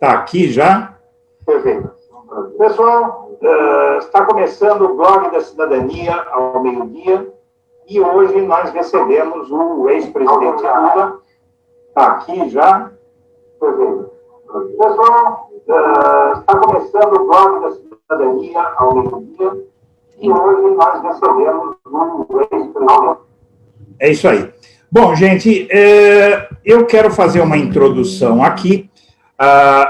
Está aqui já? Perfeito. Pessoal, está começando o Blog da Cidadania ao meio-dia e hoje nós recebemos o ex-presidente Lula. Está aqui já? Perfeito. Pessoal, está começando o Blog da Cidadania ao meio-dia e hoje nós recebemos o ex-presidente. É isso aí. Bom, gente, eu quero fazer uma introdução aqui.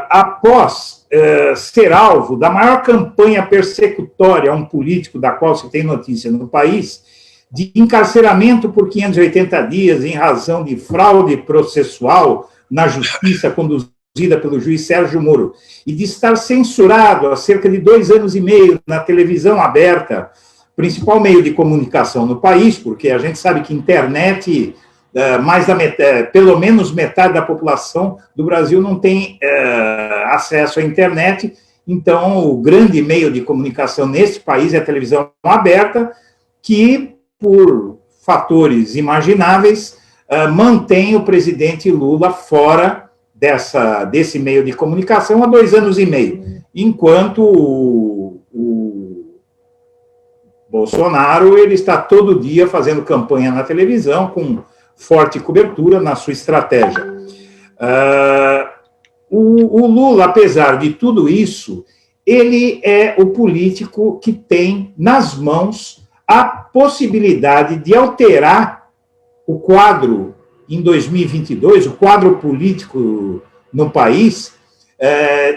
Após ser alvo da maior campanha persecutória a um político da qual se tem notícia no país, de encarceramento por 580 dias em razão de fraude processual na justiça conduzida pelo juiz Sérgio Moro, e de estar censurado há cerca de 2 anos e meio na televisão aberta, principal meio de comunicação no país, porque a gente sabe que internet, mais da metade, pelo menos metade da população do Brasil não tem acesso à internet, então o grande meio de comunicação nesse país é a televisão aberta, que, por fatores imagináveis, mantém o presidente Lula fora desse meio de comunicação há 2 anos e meio, enquanto o Bolsonaro ele está todo dia fazendo campanha na televisão, com forte cobertura na sua estratégia. O Lula, apesar de tudo isso, ele é o político que tem nas mãos a possibilidade de alterar o quadro em 2022, o quadro político no país,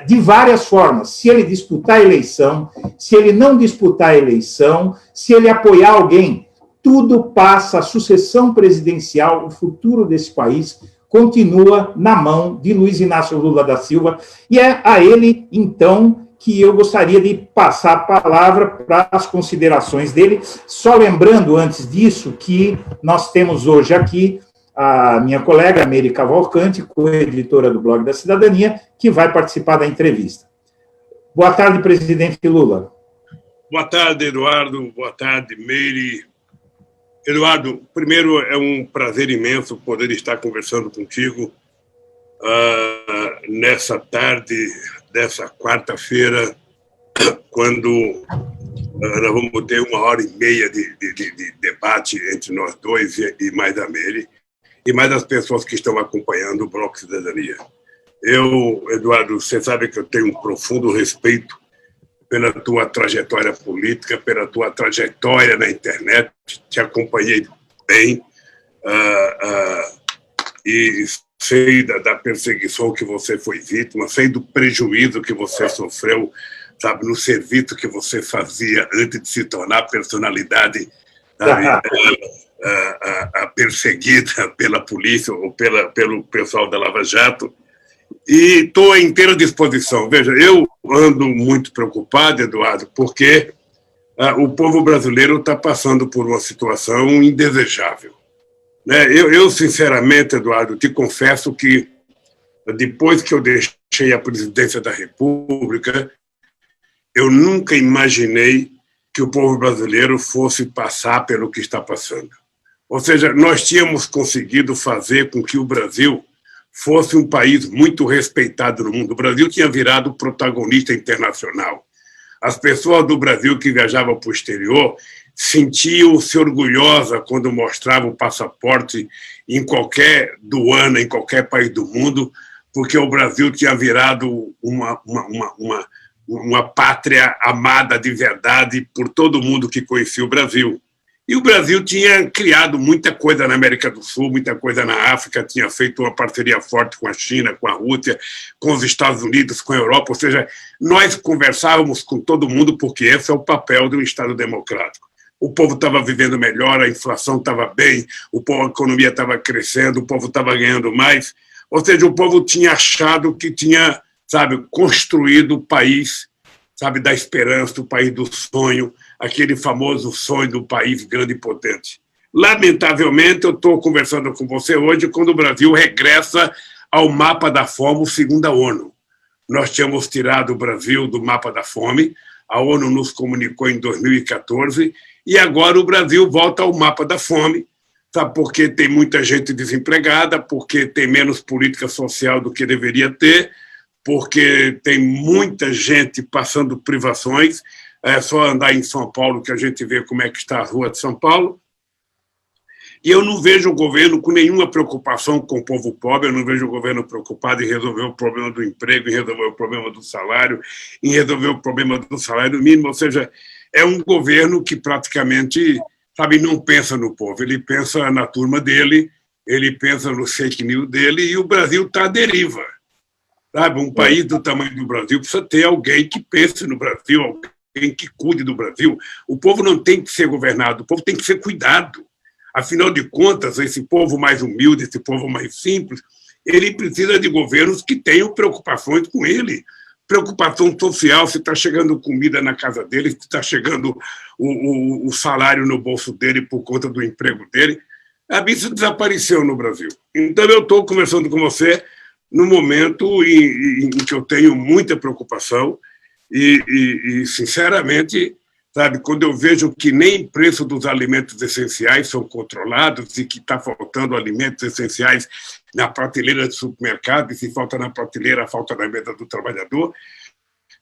de várias formas. Se ele disputar a eleição, se ele não disputar a eleição, se ele apoiar alguém, tudo passa, a sucessão presidencial, o futuro desse país continua na mão de Luiz Inácio Lula da Silva, e é a ele, então, que eu gostaria de passar a palavra para as considerações dele, só lembrando, antes disso, que nós temos hoje aqui a minha colega, Meire Cavalcante, co-editora do Blog da Cidadania, que vai participar da entrevista. Boa tarde, presidente Lula. Boa tarde, Eduardo. Boa tarde, Meire. Eduardo, primeiro é um prazer imenso poder estar conversando contigo nessa tarde dessa quarta-feira, quando nós vamos ter 1h30 de debate entre nós dois e mais a Meire, e mais as pessoas que estão acompanhando o Bloco Cidadania. Eu, Eduardo, você sabe que eu tenho um profundo respeito pela tua trajetória política, pela tua trajetória na internet, te acompanhei bem e sei da perseguição que você foi vítima, sei do prejuízo que você sofreu, sabe, no serviço que você fazia antes de se tornar personalidade, sabe, perseguida pela polícia ou pelo pessoal da Lava Jato. E estou à inteira disposição. Veja, eu ando muito preocupado, Eduardo, porque o povo brasileiro está passando por uma situação indesejável. Né? Eu, sinceramente, Eduardo, te confesso que depois que eu deixei a presidência da República, eu nunca imaginei que o povo brasileiro fosse passar pelo que está passando. Ou seja, nós tínhamos conseguido fazer com que o Brasil fosse um país muito respeitado no mundo. O Brasil tinha virado protagonista internacional. As pessoas do Brasil que viajavam para o exterior sentiam-se orgulhosas quando mostravam o passaporte em qualquer aduana, em qualquer país do mundo, porque o Brasil tinha virado uma pátria amada de verdade por todo mundo que conhecia o Brasil. E o Brasil tinha criado muita coisa na América do Sul, muita coisa na África, tinha feito uma parceria forte com a China, com a Rússia, com os Estados Unidos, com a Europa, ou seja, nós conversávamos com todo mundo porque esse é o papel de um Estado democrático. O povo estava vivendo melhor, a inflação estava bem, a economia estava crescendo, o povo estava ganhando mais, ou seja, o povo tinha achado que tinha, sabe, construído o país, sabe, da esperança, o país do sonho, aquele famoso sonho do país grande e potente. Lamentavelmente, eu estou conversando com você hoje quando o Brasil regressa ao mapa da fome, segundo a ONU. Nós tínhamos tirado o Brasil do mapa da fome, a ONU nos comunicou em 2014, e agora o Brasil volta ao mapa da fome, sabe, porque tem muita gente desempregada, porque tem menos política social do que deveria ter, porque tem muita gente passando privações. É só andar em São Paulo que a gente vê como é que está a rua de São Paulo. E eu não vejo o governo com nenhuma preocupação com o povo pobre, eu não vejo o governo preocupado em resolver o problema do emprego, em resolver o problema do salário, em resolver o problema do salário mínimo. Ou seja, é um governo que praticamente, sabe, não pensa no povo, ele pensa na turma dele, ele pensa no fake news dele, e o Brasil está à deriva. Sabe? Um país do tamanho do Brasil precisa ter alguém que pense no Brasil, alguém que cuide do Brasil. O povo não tem que ser governado, o povo tem que ser cuidado. Afinal de contas, esse povo mais humilde, esse povo mais simples, ele precisa de governos que tenham preocupações com ele. Preocupação social, se está chegando comida na casa dele, se está chegando o salário no bolso dele por conta do emprego dele. Isso desapareceu no Brasil. Então, eu estou conversando com você no momento em que eu tenho muita preocupação e sinceramente, sabe, quando eu vejo que nem preço dos alimentos essenciais são controlados e que está faltando alimentos essenciais na prateleira do supermercado, e se falta na prateleira, falta na mesa do trabalhador,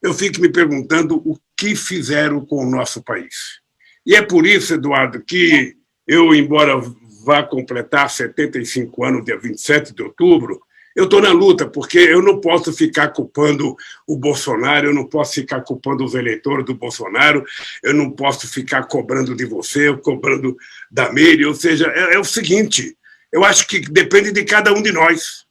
eu fico me perguntando o que fizeram com o nosso país. E é por isso, Eduardo, que eu, embora vá completar 75 anos, dia 27 de outubro, eu estou na luta, porque eu não posso ficar culpando o Bolsonaro, eu não posso ficar culpando os eleitores do Bolsonaro, eu não posso ficar cobrando de você, cobrando da Meire. Ou seja, é o seguinte, eu acho que depende de cada um de nós.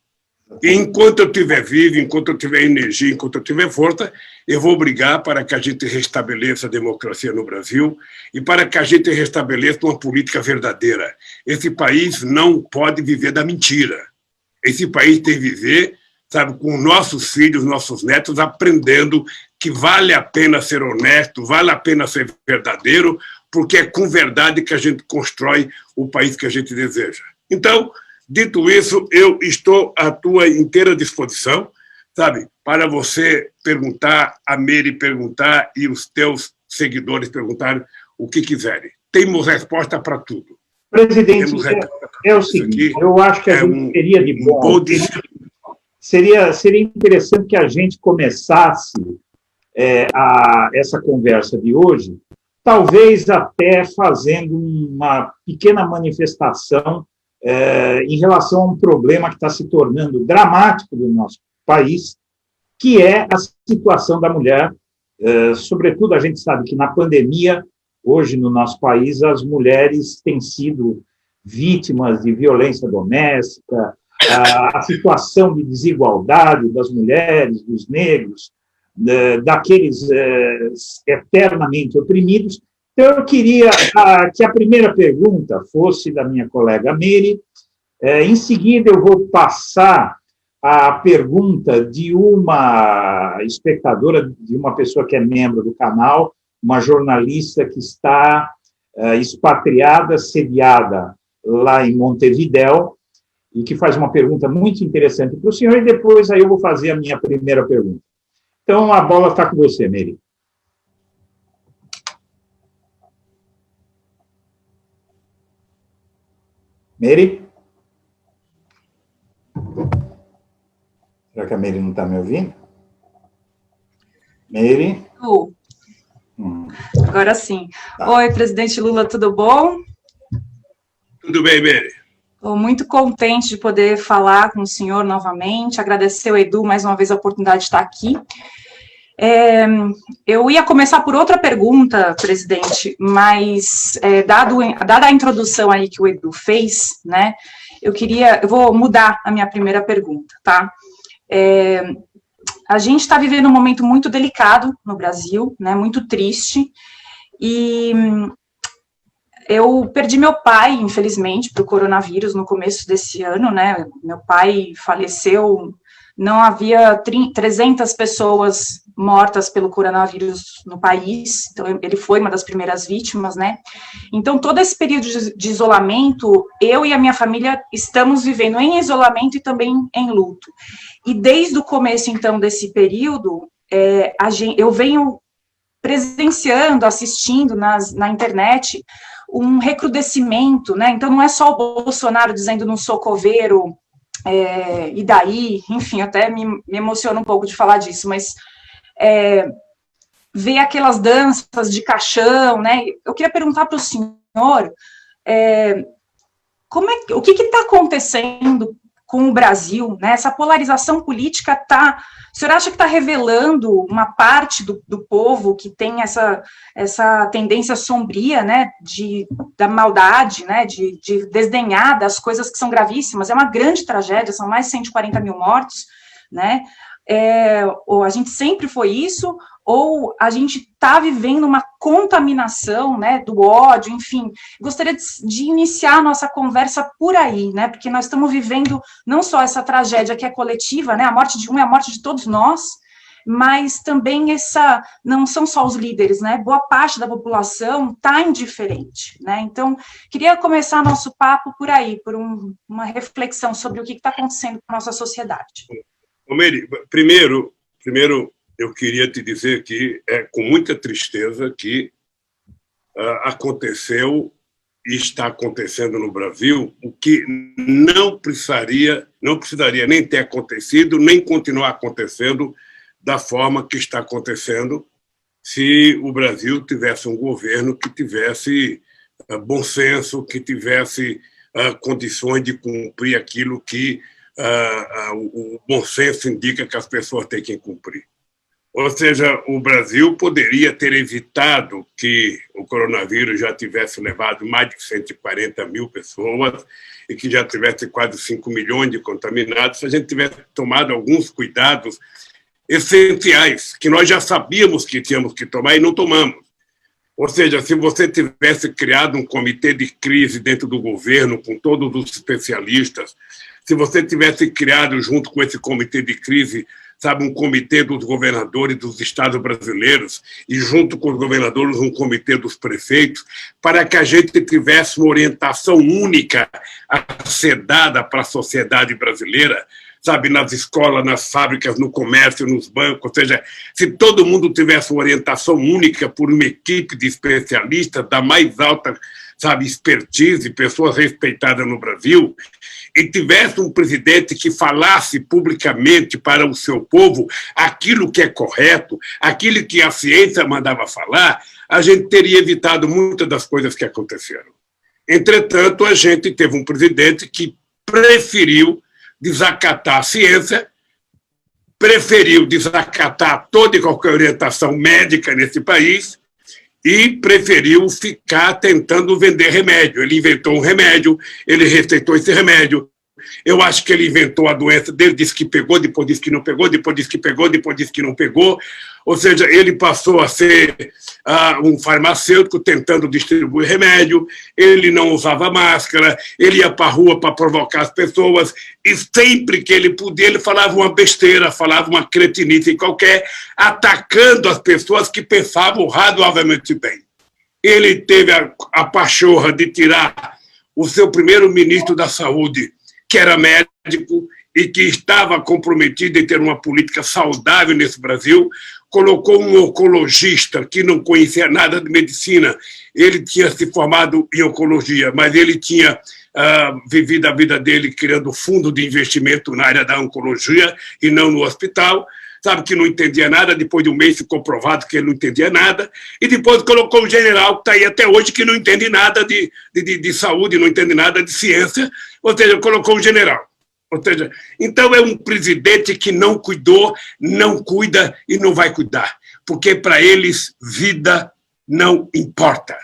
E enquanto eu estiver vivo, enquanto eu tiver energia, enquanto eu tiver força, eu vou brigar para que a gente restabeleça a democracia no Brasil e para que a gente restabeleça uma política verdadeira. Esse país não pode viver da mentira. Esse país tem que viver, sabe, com nossos filhos, nossos netos, aprendendo que vale a pena ser honesto, vale a pena ser verdadeiro, porque é com verdade que a gente constrói o país que a gente deseja. Então, dito isso, eu estou à tua inteira disposição, sabe, para você perguntar, a Meire perguntar e os teus seguidores perguntarem o que quiserem. Temos resposta para tudo. Presidente, é o seguinte, eu acho que a gente seria de bom, seria interessante que a gente começasse essa conversa de hoje, talvez até fazendo uma pequena manifestação em relação a um problema que está se tornando dramático do nosso país, que é a situação da mulher. Sobretudo, a gente sabe que na pandemia, hoje, no nosso país, as mulheres têm sido vítimas de violência doméstica, a situação de desigualdade das mulheres, dos negros, daqueles eternamente oprimidos. Então, eu queria que a primeira pergunta fosse da minha colega Meire. Em seguida, eu vou passar a pergunta de uma espectadora, de uma pessoa que é membro do canal, uma jornalista que está expatriada, sediada lá em Montevidéu, e que faz uma pergunta muito interessante para o senhor, e depois aí eu vou fazer a minha primeira pergunta. Então, a bola está com você, Meire. Meire? Será que a Meire não está me ouvindo? Meire? Agora sim. Tá. Oi, presidente Lula, tudo bom? Tudo bem, Meire. Estou muito contente de poder falar com o senhor novamente, agradecer ao Edu mais uma vez a oportunidade de estar aqui. Eu ia começar por outra pergunta, presidente, mas dada a introdução aí que o Edu fez, né, eu vou mudar a minha primeira pergunta, tá? A gente está vivendo um momento muito delicado no Brasil, né, muito triste, e eu perdi meu pai, infelizmente, para o coronavírus no começo desse ano, né, meu pai faleceu, não havia 300 pessoas mortas pelo coronavírus no país, então ele foi uma das primeiras vítimas, né, então todo esse período de isolamento, eu e a minha família estamos vivendo em isolamento e também em luto, e desde o começo, então, desse período, eu venho presenciando, assistindo na internet, um recrudescimento, né, então não é só o Bolsonaro dizendo não sou coveiro, e daí, enfim, até me emociona um pouco de falar disso, mas ver aquelas danças de caixão, né? Eu queria perguntar para o senhor o que está acontecendo com o Brasil, né? Essa polarização política o senhor acha que está revelando uma parte do povo que tem essa tendência sombria, né, da maldade, né, de desdenhar das coisas que são gravíssimas? É uma grande tragédia, são mais de 140 mil mortos, né? Ou a gente sempre foi isso, ou a gente está vivendo uma contaminação, né, do ódio, enfim. Gostaria de iniciar a nossa conversa por aí, né, porque nós estamos vivendo não só essa tragédia que é coletiva, né, a morte de um é a morte de todos nós, mas também não são só os líderes, né, boa parte da população está indiferente, né, então, queria começar nosso papo por aí, por uma reflexão sobre o que está acontecendo com a nossa sociedade. Mary, primeiro, eu queria te dizer que é com muita tristeza que aconteceu e está acontecendo no Brasil o que não precisaria nem ter acontecido, nem continuar acontecendo da forma que está acontecendo se o Brasil tivesse um governo que tivesse bom senso, que tivesse condições de cumprir aquilo que o bom senso indica que as pessoas têm que cumprir. Ou seja, o Brasil poderia ter evitado que o coronavírus já tivesse levado mais de 140 mil pessoas e que já tivesse quase 5 milhões de contaminados se a gente tivesse tomado alguns cuidados essenciais, que nós já sabíamos que tínhamos que tomar e não tomamos. Ou seja, se você tivesse criado um comitê de crise dentro do governo, com todos os especialistas, se você tivesse criado, junto com esse comitê de crise, sabe, um comitê dos governadores dos estados brasileiros e, junto com os governadores, um comitê dos prefeitos, para que a gente tivesse uma orientação única a ser dada para a sociedade brasileira, sabe, nas escolas, nas fábricas, no comércio, nos bancos, ou seja, se todo mundo tivesse uma orientação única por uma equipe de especialistas da mais alta, sabe, expertise, pessoas respeitadas no Brasil, e tivesse um presidente que falasse publicamente para o seu povo aquilo que é correto, aquilo que a ciência mandava falar, a gente teria evitado muitas das coisas que aconteceram. Entretanto, a gente teve um presidente que preferiu desacatar a ciência, preferiu desacatar toda e qualquer orientação médica nesse país e preferiu ficar tentando vender remédio. Ele inventou um remédio, ele receitou esse remédio. Eu acho que ele inventou a doença dele, disse que pegou, depois disse que não pegou, depois disse que pegou, depois disse que não pegou. Ou seja, ele passou a ser um farmacêutico tentando distribuir remédio, ele não usava máscara, ele ia para a rua para provocar as pessoas, e sempre que ele podia, ele falava uma besteira, falava uma cretinice qualquer, atacando as pessoas que pensavam razoavelmente bem. Ele teve a pachorra de tirar o seu primeiro-ministro da Saúde, que era médico e que estava comprometido em ter uma política saudável nesse Brasil, colocou um oncologista que não conhecia nada de medicina. Ele tinha se formado em oncologia, mas ele tinha vivido a vida dele criando fundo de investimento na área da oncologia e não no hospital. Sabe, que não entendia nada, depois de um mês ficou provado que ele não entendia nada, e depois colocou um general que está aí até hoje, que não entende nada de saúde, não entende nada de ciência, ou seja, colocou um general. Ou seja, então é um presidente que não cuidou, não cuida e não vai cuidar, porque para eles vida não importa.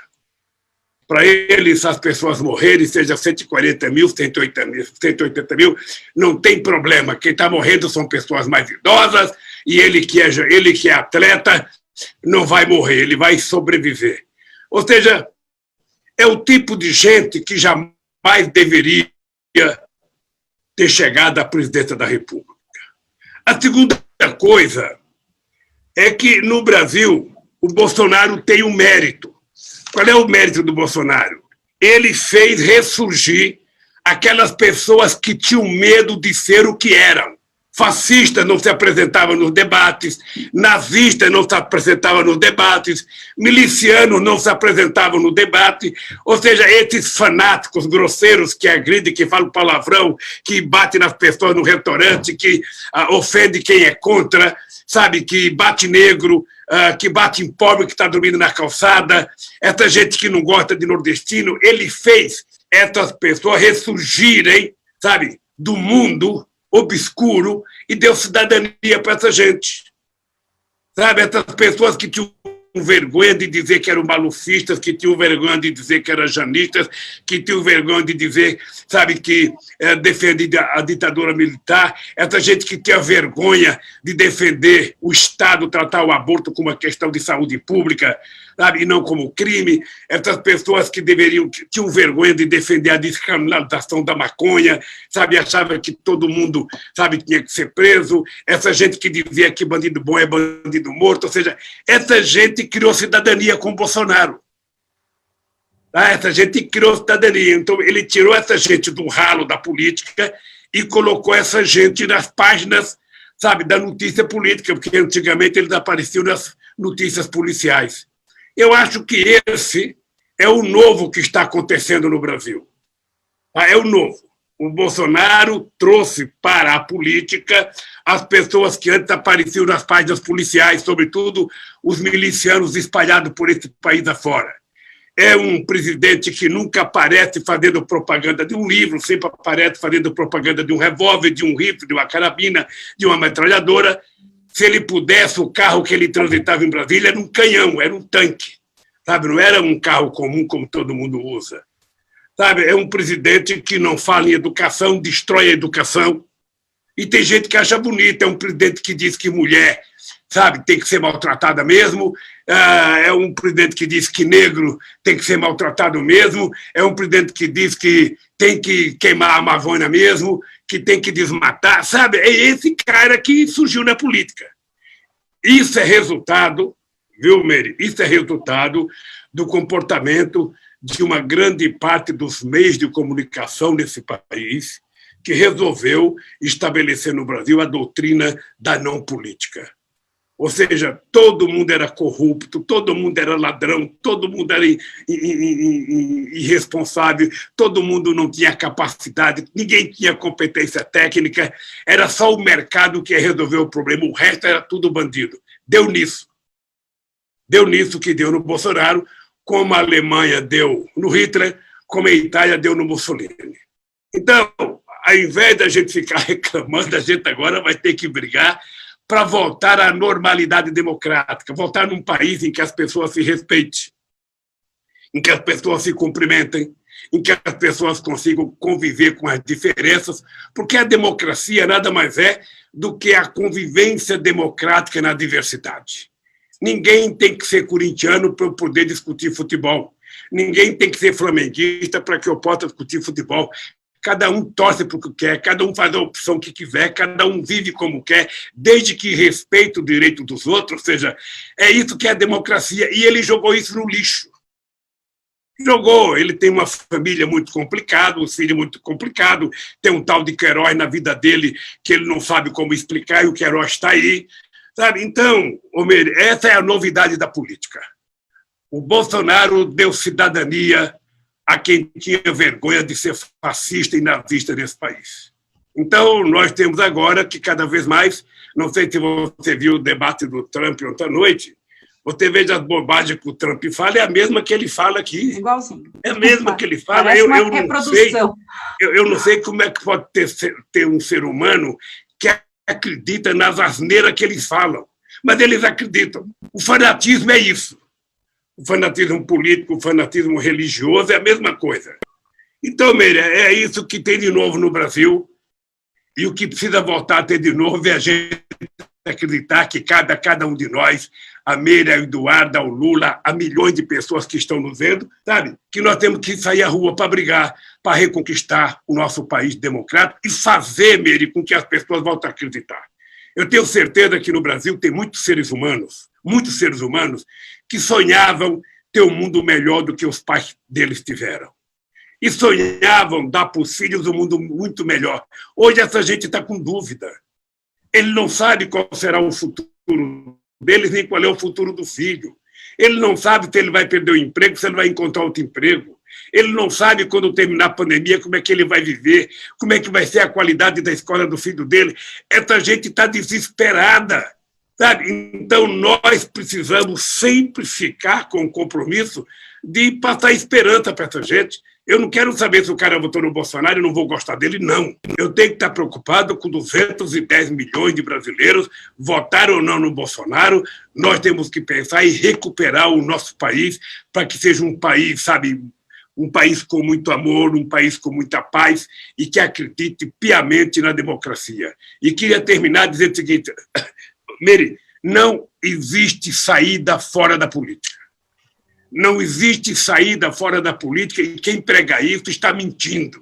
Para eles, as pessoas morrerem, seja 140 mil, 180 mil, não tem problema. Quem está morrendo são pessoas mais idosas e ele que é atleta não vai morrer, ele vai sobreviver. Ou seja, é o tipo de gente que jamais deveria ter chegado à presidência da República. A segunda coisa é que, no Brasil, o Bolsonaro tem um mérito. Qual é o mérito do Bolsonaro? Ele fez ressurgir aquelas pessoas que tinham medo de ser o que eram, fascistas não se apresentavam nos debates, nazistas não se apresentavam nos debates, milicianos não se apresentavam no debate, ou seja, esses fanáticos grosseiros que agridem, que falam palavrão, que batem nas pessoas no restaurante, que ofende quem é contra, sabe, que bate negro, que bate em pobre que está dormindo na calçada, essa gente que não gosta de nordestino, ele fez essas pessoas ressurgirem, sabe, do mundo obscuro e deu cidadania para essa gente. Sabe, essas pessoas que tinham vergonha de dizer que eram malufistas, que tinham vergonha de dizer que eram janistas, que tinham vergonha de dizer, sabe, que defendia a ditadura militar, essa gente que tinha vergonha de defender o Estado, tratar o aborto como uma questão de saúde pública, sabe, e não como crime, essas pessoas que tinham vergonha de defender a descriminalização da maconha, sabe, achava que todo mundo, sabe, tinha que ser preso, essa gente que dizia que bandido bom é bandido morto, ou seja, essa gente criou cidadania com Bolsonaro. Tá? Essa gente criou cidadania. Então, ele tirou essa gente do ralo da política e colocou essa gente nas páginas, sabe, da notícia política, porque antigamente eles apareciam nas notícias policiais. Eu acho que esse é o novo que está acontecendo no Brasil. Tá? É o novo. O Bolsonaro trouxe para a política as pessoas que antes apareciam nas páginas policiais, sobretudo os milicianos espalhados por esse país afora. É um presidente que nunca aparece fazendo propaganda de um livro, sempre aparece fazendo propaganda de um revólver, de um rifle, de uma carabina, de uma metralhadora. Se ele pudesse, o carro que ele transitava em Brasília era um canhão, era um tanque. Sabe? Não era um carro comum como todo mundo usa. Sabe? É um presidente que não fala em educação, destrói a educação. E tem gente que acha bonito, é um presidente que diz que mulher, sabe, tem que ser maltratada mesmo, é um presidente que diz que negro tem que ser maltratado mesmo, é um presidente que diz que tem que queimar a Amazônia mesmo, que tem que desmatar, sabe? É esse cara que surgiu na política. Isso é resultado, viu, Meire? Isso é resultado do comportamento de uma grande parte dos meios de comunicação nesse país, que resolveu estabelecer no Brasil a doutrina da não política. Ou seja, todo mundo era corrupto, todo mundo era ladrão, todo mundo era irresponsável, todo mundo não tinha capacidade, ninguém tinha competência técnica, era só o mercado que ia resolver o problema, o resto era tudo bandido. Deu nisso. Deu nisso que deu no Bolsonaro, como a Alemanha deu no Hitler, como a Itália deu no Mussolini. Então, ao invés da gente ficar reclamando, a gente agora vai ter que brigar para voltar à normalidade democrática, voltar num país em que as pessoas se respeitem, em que as pessoas se cumprimentem, em que as pessoas consigam conviver com as diferenças, porque a democracia nada mais é do que a convivência democrática na diversidade. Ninguém tem que ser corintiano para eu poder discutir futebol. Ninguém tem que ser flamenguista para que eu possa discutir futebol. Cada um torce para o que quer, cada um faz a opção que quiser, cada um vive como quer, desde que respeite o direito dos outros, ou seja, é isso que é a democracia. E ele jogou isso no lixo. Jogou, ele tem uma família muito complicada, um filho muito complicado, tem um tal de Queiroz na vida dele que ele não sabe como explicar e o Queiroz está aí. Sabe? Então, Homer, essa é a novidade da política. O Bolsonaro deu cidadania a quem tinha vergonha de ser fascista e nazista nesse país. Então, nós temos agora que cada vez mais, não sei se você viu o debate do Trump ontem à noite, você veja as bobagens que o Trump fala, é a mesma que ele fala aqui. Igualzinho. É a mesma que ele fala. Parece uma reprodução. Eu não sei como é que pode ter um ser humano que acredita nas asneiras que eles falam, mas eles acreditam. O fanatismo é isso. O fanatismo político, o fanatismo religioso é a mesma coisa. Então, Meire, é isso que tem de novo no Brasil, e o que precisa voltar a ter de novo é a gente acreditar que cabe a cada um de nós, a Meire, a Eduarda, ao Lula, a milhões de pessoas que estão nos vendo, sabe? Que nós temos que sair à rua para brigar, para reconquistar o nosso país democrático e fazer, Meire, com que as pessoas voltem a acreditar. Eu tenho certeza que no Brasil tem muitos seres humanos que sonhavam ter um mundo melhor do que os pais deles tiveram. E sonhavam dar para os filhos um mundo muito melhor. Hoje essa gente está com dúvida. Ele não sabe qual será o futuro deles, nem qual é o futuro do filho. Ele não sabe se ele vai perder o emprego, se ele vai encontrar outro emprego. Ele não sabe, quando terminar a pandemia, como é que ele vai viver, como é que vai ser a qualidade da escola do filho dele. Essa gente está desesperada, sabe? Então, nós precisamos sempre ficar com o compromisso de passar esperança para essa gente. Eu não quero saber se o cara votou no Bolsonaro e não vou gostar dele, não. Eu tenho que estar preocupado com 210 milhões de brasileiros, votaram ou não no Bolsonaro. Nós temos que pensar em recuperar o nosso país para que seja um país, sabe, um país com muito amor, um país com muita paz e que acredite piamente na democracia. E queria terminar dizendo o seguinte, Mery, não existe saída fora da política. Não existe saída fora da política e quem prega isso está mentindo.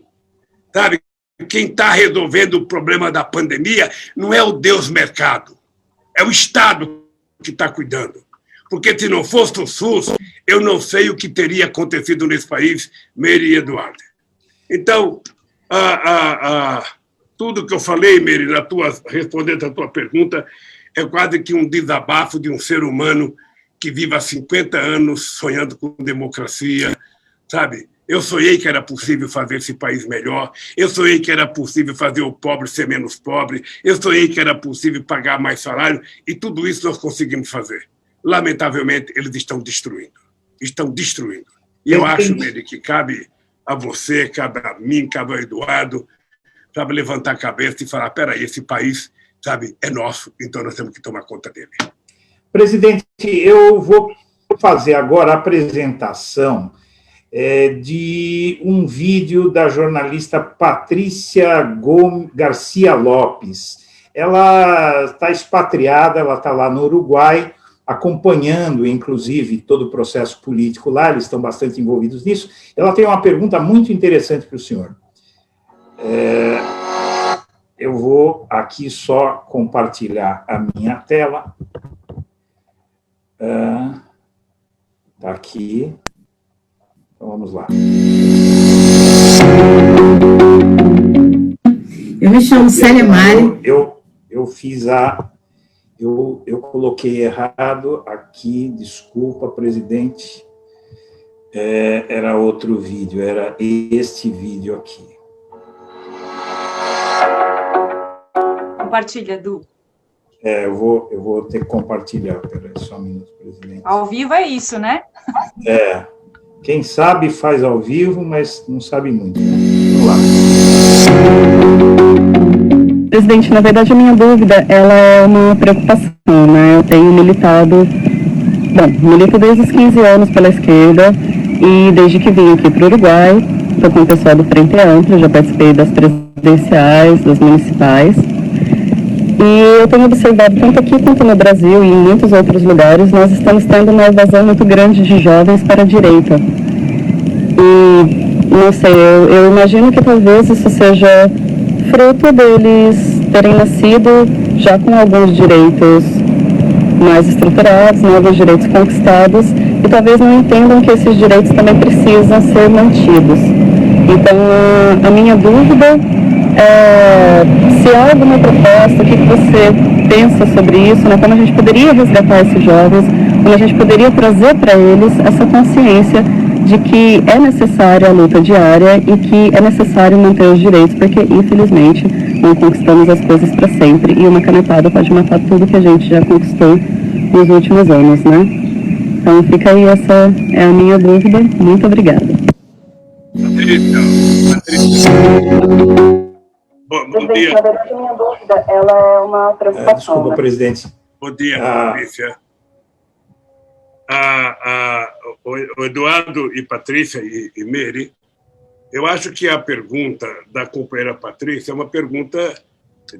Sabe? Quem está resolvendo o problema da pandemia não é o Deus mercado, é o Estado que está cuidando. Porque se não fosse o SUS, eu não sei o que teria acontecido nesse país, Mery e Eduardo. Então, tudo que eu falei, Mery, respondendo a tua pergunta, é quase que um desabafo de um ser humano que vive há 50 anos sonhando com democracia, sabe? Eu sonhei que era possível fazer esse país melhor, eu sonhei que era possível fazer o pobre ser menos pobre, eu sonhei que era possível pagar mais salário, e tudo isso nós conseguimos fazer. Lamentavelmente, eles estão destruindo. Estão destruindo. E eu acho, Mery, que cabe a você, cabe a mim, cabe ao Eduardo, sabe, levantar a cabeça e falar, peraí, esse país, sabe, é nosso, então nós temos que tomar conta dele. Presidente, eu vou fazer agora a apresentação de um vídeo da jornalista Patrícia Garcia Lopes. Ela está expatriada, ela está lá no Uruguai, acompanhando, inclusive, todo o processo político lá, eles estão bastante envolvidos nisso. Ela tem uma pergunta muito interessante para o senhor. Eu vou aqui só compartilhar a minha tela. Está aqui. Então, vamos lá. Eu me chamo Célia Mari. Eu fiz eu coloquei errado aqui, desculpa, presidente. Era outro vídeo, era este vídeo aqui. Compartilha, Edu. Eu vou ter que compartilhar. Peraí, só um minuto, presidente. Ao vivo é isso, né? Quem sabe faz ao vivo, mas não sabe muito. Né? Vamos lá. Presidente, na verdade, a minha dúvida, ela é uma preocupação, né? Eu tenho militado, milito desde os 15 anos pela esquerda e desde que vim aqui para o Uruguai, estou com o pessoal do Frente Amplo, já participei das presidenciais, das municipais. E eu tenho observado, tanto aqui quanto no Brasil e em muitos outros lugares, nós estamos tendo uma evasão muito grande de jovens para a direita. E, não sei, eu imagino que talvez isso seja fruto deles terem nascido já com alguns direitos mais estruturados, novos direitos conquistados, e talvez não entendam que esses direitos também precisam ser mantidos. Então, a minha dúvida se há alguma proposta, o que você pensa sobre isso, né? Como a gente poderia resgatar esses jovens, como a gente poderia trazer para eles essa consciência de que é necessária a luta diária e que é necessário manter os direitos, porque, infelizmente, não conquistamos as coisas para sempre e uma canetada pode matar tudo que a gente já conquistou nos últimos anos, né? Então, fica aí, essa é a minha dúvida. Muito obrigada. Bom dia. Na verdade, a minha dúvida, ela é uma preocupação. Desculpa, né? presidente. Bom dia, Patrícia. O Eduardo e Patrícia e Mery, eu acho que a pergunta da companheira Patrícia é uma pergunta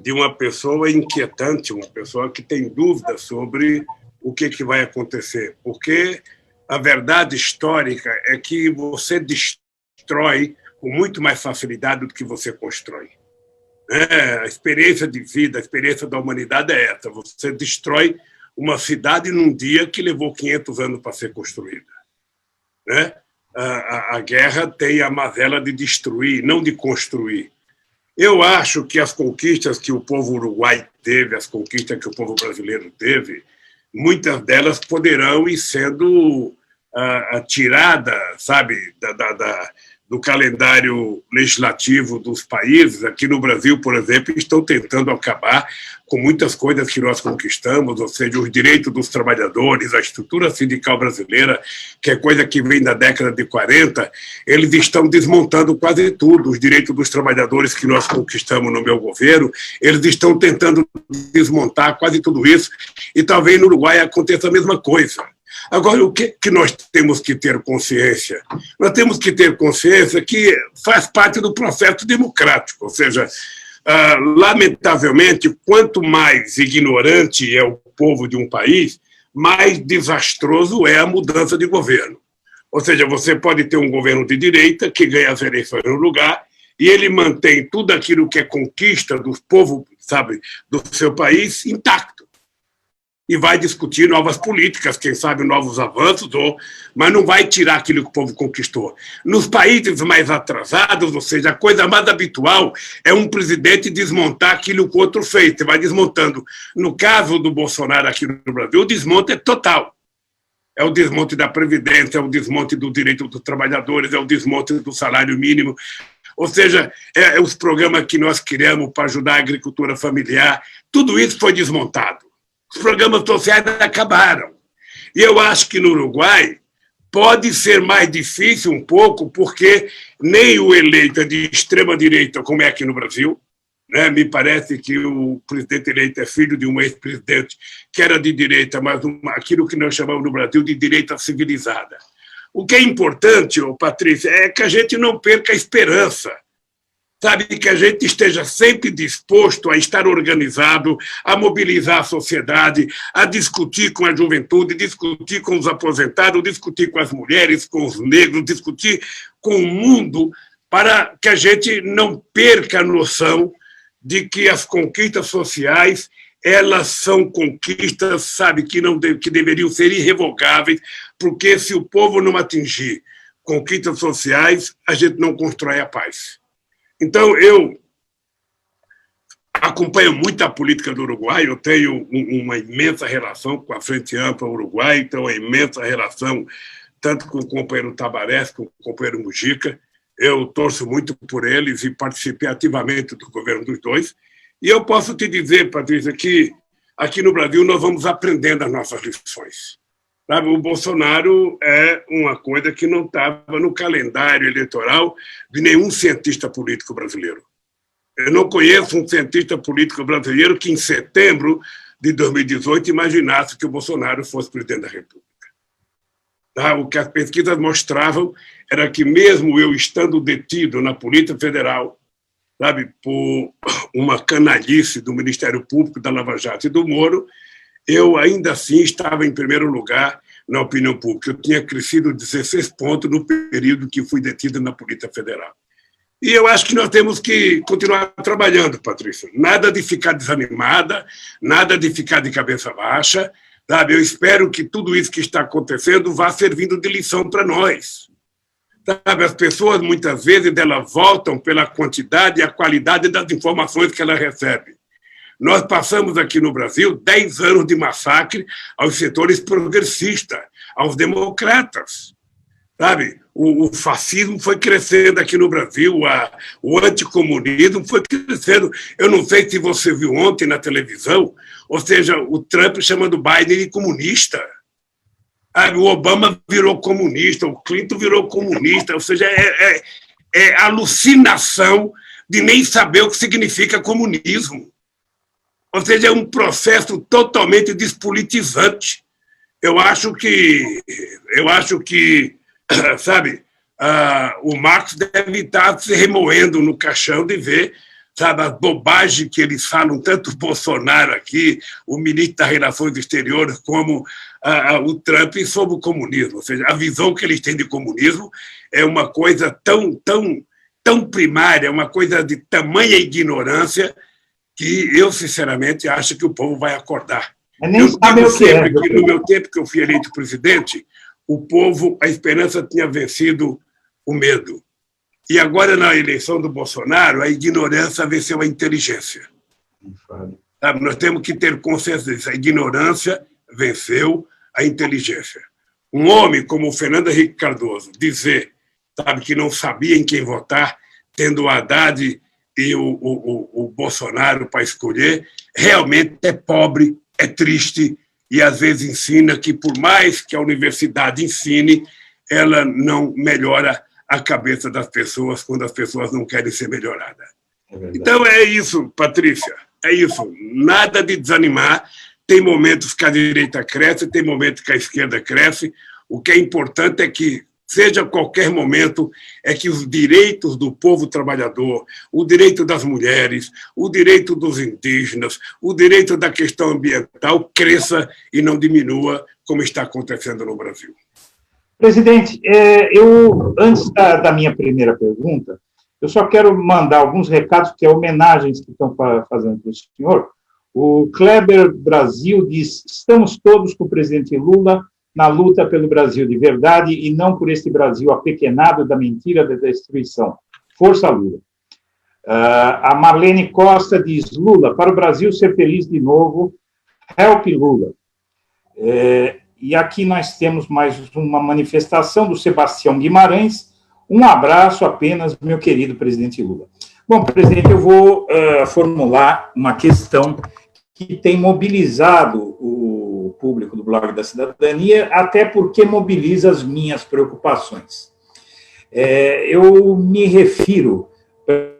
de uma pessoa inquietante, uma pessoa que tem dúvidas sobre o que vai acontecer, porque a verdade histórica é que você destrói com muito mais facilidade do que você constrói. A experiência de vida, a experiência da humanidade é essa. Você destrói uma cidade num dia que levou 500 anos para ser construída. A guerra tem a mazela de destruir, não de construir. Eu acho que as conquistas que o povo uruguai teve, as conquistas que o povo brasileiro teve, muitas delas poderão ir sendo tiradas, sabe, do calendário legislativo dos países. Aqui no Brasil, por exemplo, estão tentando acabar com muitas coisas que nós conquistamos, ou seja, os direitos dos trabalhadores, a estrutura sindical brasileira, que é coisa que vem da década de 40, eles estão desmontando quase tudo. Os direitos dos trabalhadores que nós conquistamos no meu governo, eles estão tentando desmontar quase tudo isso, e talvez no Uruguai aconteça a mesma coisa. Agora, o que nós temos que ter consciência? Nós temos que ter consciência que faz parte do processo democrático, ou seja, lamentavelmente, quanto mais ignorante é o povo de um país, mais desastroso é a mudança de governo. Ou seja, você pode ter um governo de direita que ganha as eleições no lugar e ele mantém tudo aquilo que é conquista do povo, sabe, do seu país intacto. E vai discutir novas políticas, quem sabe novos avanços, mas não vai tirar aquilo que o povo conquistou. Nos países mais atrasados, ou seja, a coisa mais habitual é um presidente desmontar aquilo que o outro fez, você vai desmontando. No caso do Bolsonaro aqui no Brasil, o desmonte é total. É o desmonte da Previdência, é o desmonte do direito dos trabalhadores, é o desmonte do salário mínimo. Ou seja, os programas que nós criamos para ajudar a agricultura familiar, tudo isso foi desmontado. Os programas sociais acabaram. E eu acho que no Uruguai pode ser mais difícil um pouco, porque nem o eleito é de extrema-direita, como é aqui no Brasil, né? Me parece que o presidente eleito é filho de um ex-presidente que era de direita, mas aquilo que nós chamamos no Brasil de direita civilizada. O que é importante, Patrícia, é que a gente não perca a esperança. Sabe, que a gente esteja sempre disposto a estar organizado, a mobilizar a sociedade, a discutir com a juventude, discutir com os aposentados, discutir com as mulheres, com os negros, discutir com o mundo, para que a gente não perca a noção de que as conquistas sociais, elas são conquistas, sabe, que deveriam ser irrevogáveis, porque se o povo não atingir conquistas sociais, a gente não constrói a paz. Então, eu acompanho muito a política do Uruguai, eu tenho uma imensa relação com a Frente Ampla Uruguai, então uma imensa relação tanto com o companheiro Tabarés, com o companheiro Mujica. Eu torço muito por eles e participei ativamente do governo dos dois. E eu posso te dizer, Patrícia, que aqui no Brasil nós vamos aprendendo as nossas lições. Sabe, o Bolsonaro é uma coisa que não estava no calendário eleitoral de nenhum cientista político brasileiro. Eu não conheço um cientista político brasileiro que, em setembro de 2018, imaginasse que o Bolsonaro fosse presidente da República. Tá? O que as pesquisas mostravam era que, mesmo eu estando detido na Polícia Federal, sabe, por uma canalice do Ministério Público, da Lava Jato e do Moro, eu ainda assim estava em primeiro lugar na opinião pública. Eu tinha crescido 16 pontos no período que fui detido na Polícia Federal. E eu acho que nós temos que continuar trabalhando, Patrícia. Nada de ficar desanimada, nada de ficar de cabeça baixa. Sabe? Eu espero que tudo isso que está acontecendo vá servindo de lição para nós. Sabe? As pessoas, muitas vezes, elas voltam pela quantidade e a qualidade das informações que elas recebem. Nós passamos aqui no Brasil 10 anos de massacre aos setores progressistas, aos democratas. Sabe? O fascismo foi crescendo aqui no Brasil, o anticomunismo foi crescendo. Eu não sei se você viu ontem na televisão, ou seja, o Trump chamando Biden de comunista. Sabe? O Obama virou comunista, o Clinton virou comunista, ou seja, é alucinação de nem saber o que significa comunismo. Ou seja, é um processo totalmente despolitizante. Eu acho que sabe, o Marcos deve estar se remoendo no caixão de ver, sabe, a bobagem que eles falam, tanto o Bolsonaro aqui, o ministro das Relações Exteriores, como o Trump sobre o comunismo. Ou seja, a visão que eles têm de comunismo é uma coisa tão primária, uma coisa de tamanha ignorância, que eu, sinceramente, acho que o povo vai acordar. Eu digo sempre que, no meu tempo que eu fui eleito presidente, o povo, a esperança tinha vencido o medo. E agora, na eleição do Bolsonaro, a ignorância venceu a inteligência. Sabe? Nós temos que ter consciência disso. A ignorância venceu a inteligência. Um homem como o Fernando Henrique Cardoso dizer, sabe, que não sabia em quem votar, tendo o Haddad e o Bolsonaro para escolher, realmente é pobre, é triste, e às vezes ensina que, por mais que a universidade ensine, ela não melhora a cabeça das pessoas quando as pessoas não querem ser melhoradas. Então é isso, Patrícia, é isso. Nada de desanimar. Tem momentos que a direita cresce, tem momentos que a esquerda cresce. O que é importante é que, seja qualquer momento, é que os direitos do povo trabalhador, o direito das mulheres, o direito dos indígenas, o direito da questão ambiental cresça e não diminua, como está acontecendo no Brasil. Presidente, antes da minha primeira pergunta, eu só quero mandar alguns recados, que é homenagens que estão fazendo para o senhor. O Kleber Brasil diz: estamos todos com o presidente Lula na luta pelo Brasil de verdade e não por este Brasil apequenado da mentira da destruição. Força, Lula. A Marlene Costa diz: Lula, para o Brasil ser feliz de novo, help Lula. E aqui nós temos mais uma manifestação do Sebastião Guimarães. Um abraço apenas, meu querido presidente Lula. Bom, presidente, eu vou formular uma questão que tem mobilizado o público do Blog da Cidadania, até porque mobiliza as minhas preocupações. Eu me refiro,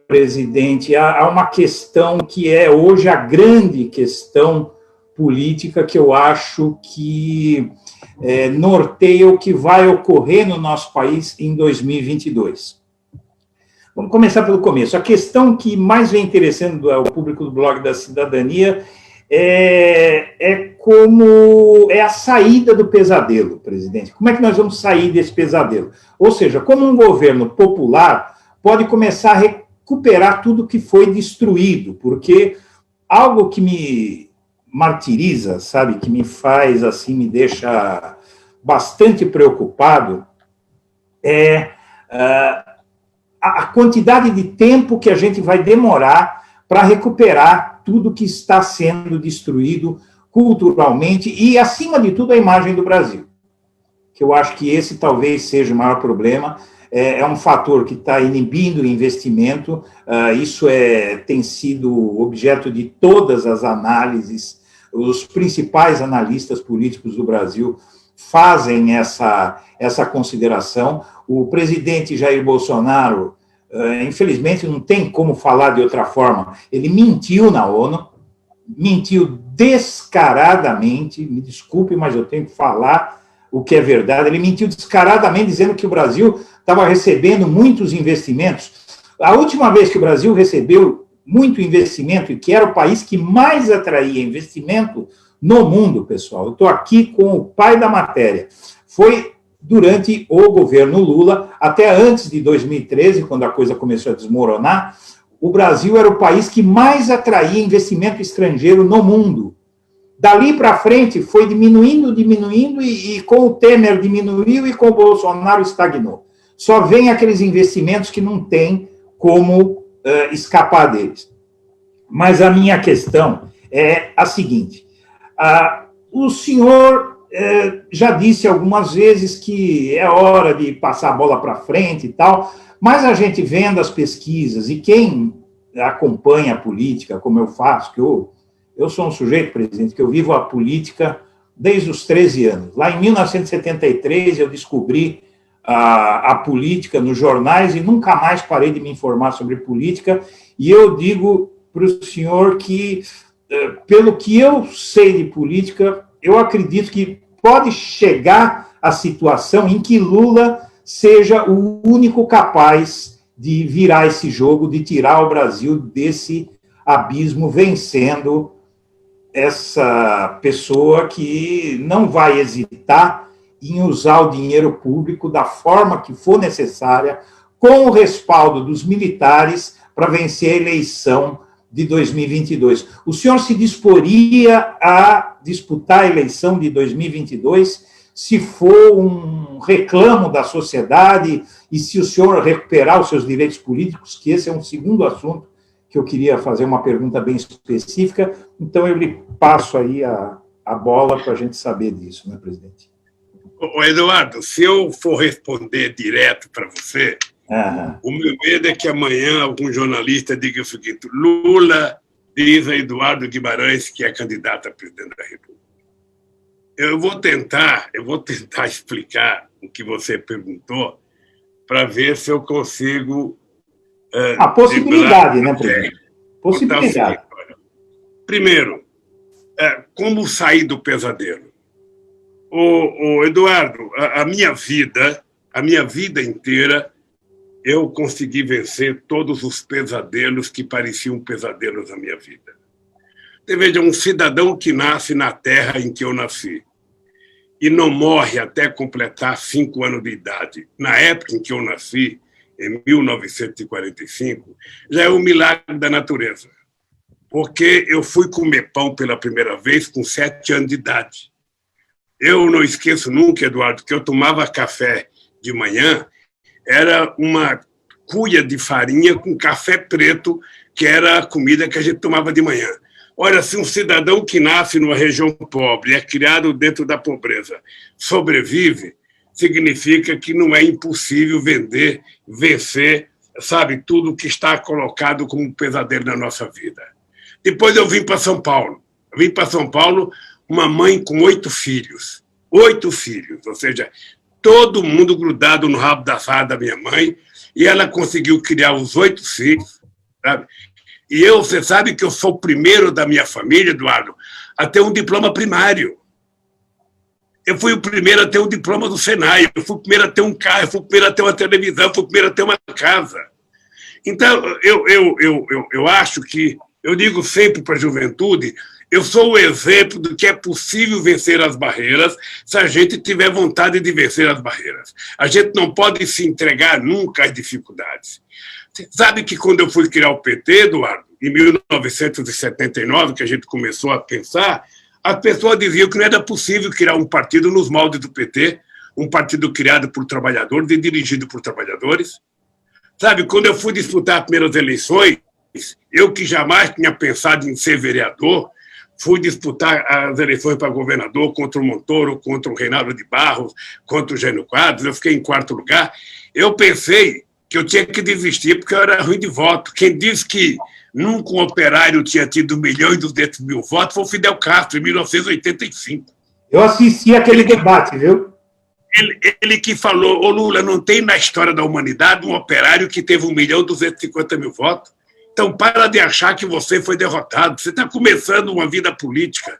presidente, a uma questão que é hoje a grande questão política que eu acho que norteia o que vai ocorrer no nosso país em 2022. Vamos começar pelo começo. A questão que mais vem interessando o público do Blog da Cidadania como a saída do pesadelo, presidente. Como é que nós vamos sair desse pesadelo? Ou seja, como um governo popular pode começar a recuperar tudo que foi destruído, porque algo que me martiriza, sabe, que me faz, assim, me deixa bastante preocupado, a quantidade de tempo que a gente vai demorar para recuperar tudo que está sendo destruído culturalmente e, acima de tudo, a imagem do Brasil. Que eu acho que esse talvez seja o maior problema. É um fator que está inibindo o investimento. Isso tem sido objeto de todas as análises. Os principais analistas políticos do Brasil fazem essa consideração. O presidente Jair Bolsonaro, infelizmente, não tem como falar de outra forma. Ele mentiu na ONU, mentiu descaradamente, me desculpe, mas eu tenho que falar o que é verdade. Ele mentiu descaradamente, dizendo que o Brasil estava recebendo muitos investimentos. A última vez que o Brasil recebeu muito investimento, e que era o país que mais atraía investimento no mundo, pessoal, eu estou aqui com o pai da matéria, foi durante o governo Lula, até antes de 2013, quando a coisa começou a desmoronar. O Brasil era o país que mais atraía investimento estrangeiro no mundo. Dali para frente foi diminuindo, e com o Temer diminuiu e com o Bolsonaro estagnou. Só vem aqueles investimentos que não tem como escapar deles. Mas a minha questão é a seguinte: o senhor já disse algumas vezes que é hora de passar a bola para frente e tal, mas a gente vendo as pesquisas, e quem acompanha a política, como eu faço, que eu sou um sujeito, presidente, que eu vivo a política desde os 13 anos. Lá em 1973 eu descobri a política nos jornais e nunca mais parei de me informar sobre política, e eu digo para o senhor que, pelo que eu sei de política, eu acredito que pode chegar a situação em que Lula seja o único capaz de virar esse jogo, de tirar o Brasil desse abismo, vencendo essa pessoa que não vai hesitar em usar o dinheiro público da forma que for necessária, com o respaldo dos militares, para vencer a eleição de 2022. O senhor se disporia a disputar a eleição de 2022 se for um reclamo da sociedade e se o senhor recuperar os seus direitos políticos, que esse é um segundo assunto que eu queria fazer uma pergunta bem específica, então eu lhe passo aí a bola para a gente saber disso, né, presidente? Ô, Eduardo, se eu for responder direto para você, o meu medo é que amanhã algum jornalista diga o seguinte: Lula diz a Eduardo Guimarães que é candidato a presidente da República. Eu vou tentar explicar o que você perguntou para ver se eu consigo... A possibilidade, né, presidente? Possibilidade. Primeiro, como sair do pesadelo? Eduardo, a minha vida inteira, eu consegui vencer todos os pesadelos que pareciam pesadelos na minha vida. Você veja, um cidadão que nasce na terra em que eu nasci e não morre até completar 5 anos de idade, na época em que eu nasci, em 1945, já é um milagre da natureza, porque eu fui comer pão pela primeira vez com 7 anos de idade. Eu não esqueço nunca, Eduardo, que eu tomava café de manhã, era uma cuia de farinha com café preto, que era a comida que a gente tomava de manhã. Olha, se um cidadão que nasce numa região pobre, é criado dentro da pobreza, sobrevive, significa que não é impossível vencer, sabe, tudo que está colocado como um pesadelo na nossa vida. Depois eu vim para São Paulo. Uma mãe com 8 filhos. 8 filhos, ou seja, todo mundo grudado no rabo da saia da minha mãe, e ela conseguiu criar os 8 filhos, sabe? E você sabe que eu sou o primeiro da minha família, Eduardo, a ter um diploma primário. Eu fui o primeiro a ter um diploma do Senai, eu fui o primeiro a ter um carro, eu fui o primeiro a ter uma televisão, eu fui o primeiro a ter uma casa. Então, eu acho que, eu digo sempre para a juventude, eu sou o exemplo do que é possível vencer as barreiras se a gente tiver vontade de vencer as barreiras. A gente não pode se entregar nunca às dificuldades. Sabe que quando eu fui criar o PT, Eduardo, em 1979, que a gente começou a pensar, as pessoas diziam que não era possível criar um partido nos moldes do PT, um partido criado por trabalhadores e dirigido por trabalhadores. Sabe, quando eu fui disputar as primeiras eleições, eu que jamais tinha pensado em ser vereador, fui disputar as eleições para governador contra o Montoro, contra o Reinaldo de Barros, contra o Jânio Quadros, eu fiquei em 4º lugar. Eu pensei que eu tinha que desistir porque eu era ruim de voto. Quem disse que nunca um operário tinha tido 1.200.000 votos foi o Fidel Castro, em 1985. Eu assisti aquele debate, viu? Ele que falou: ô Lula, não tem na história da humanidade um operário que teve 1.250.000 votos. Então, para de achar que você foi derrotado. Você está começando uma vida política.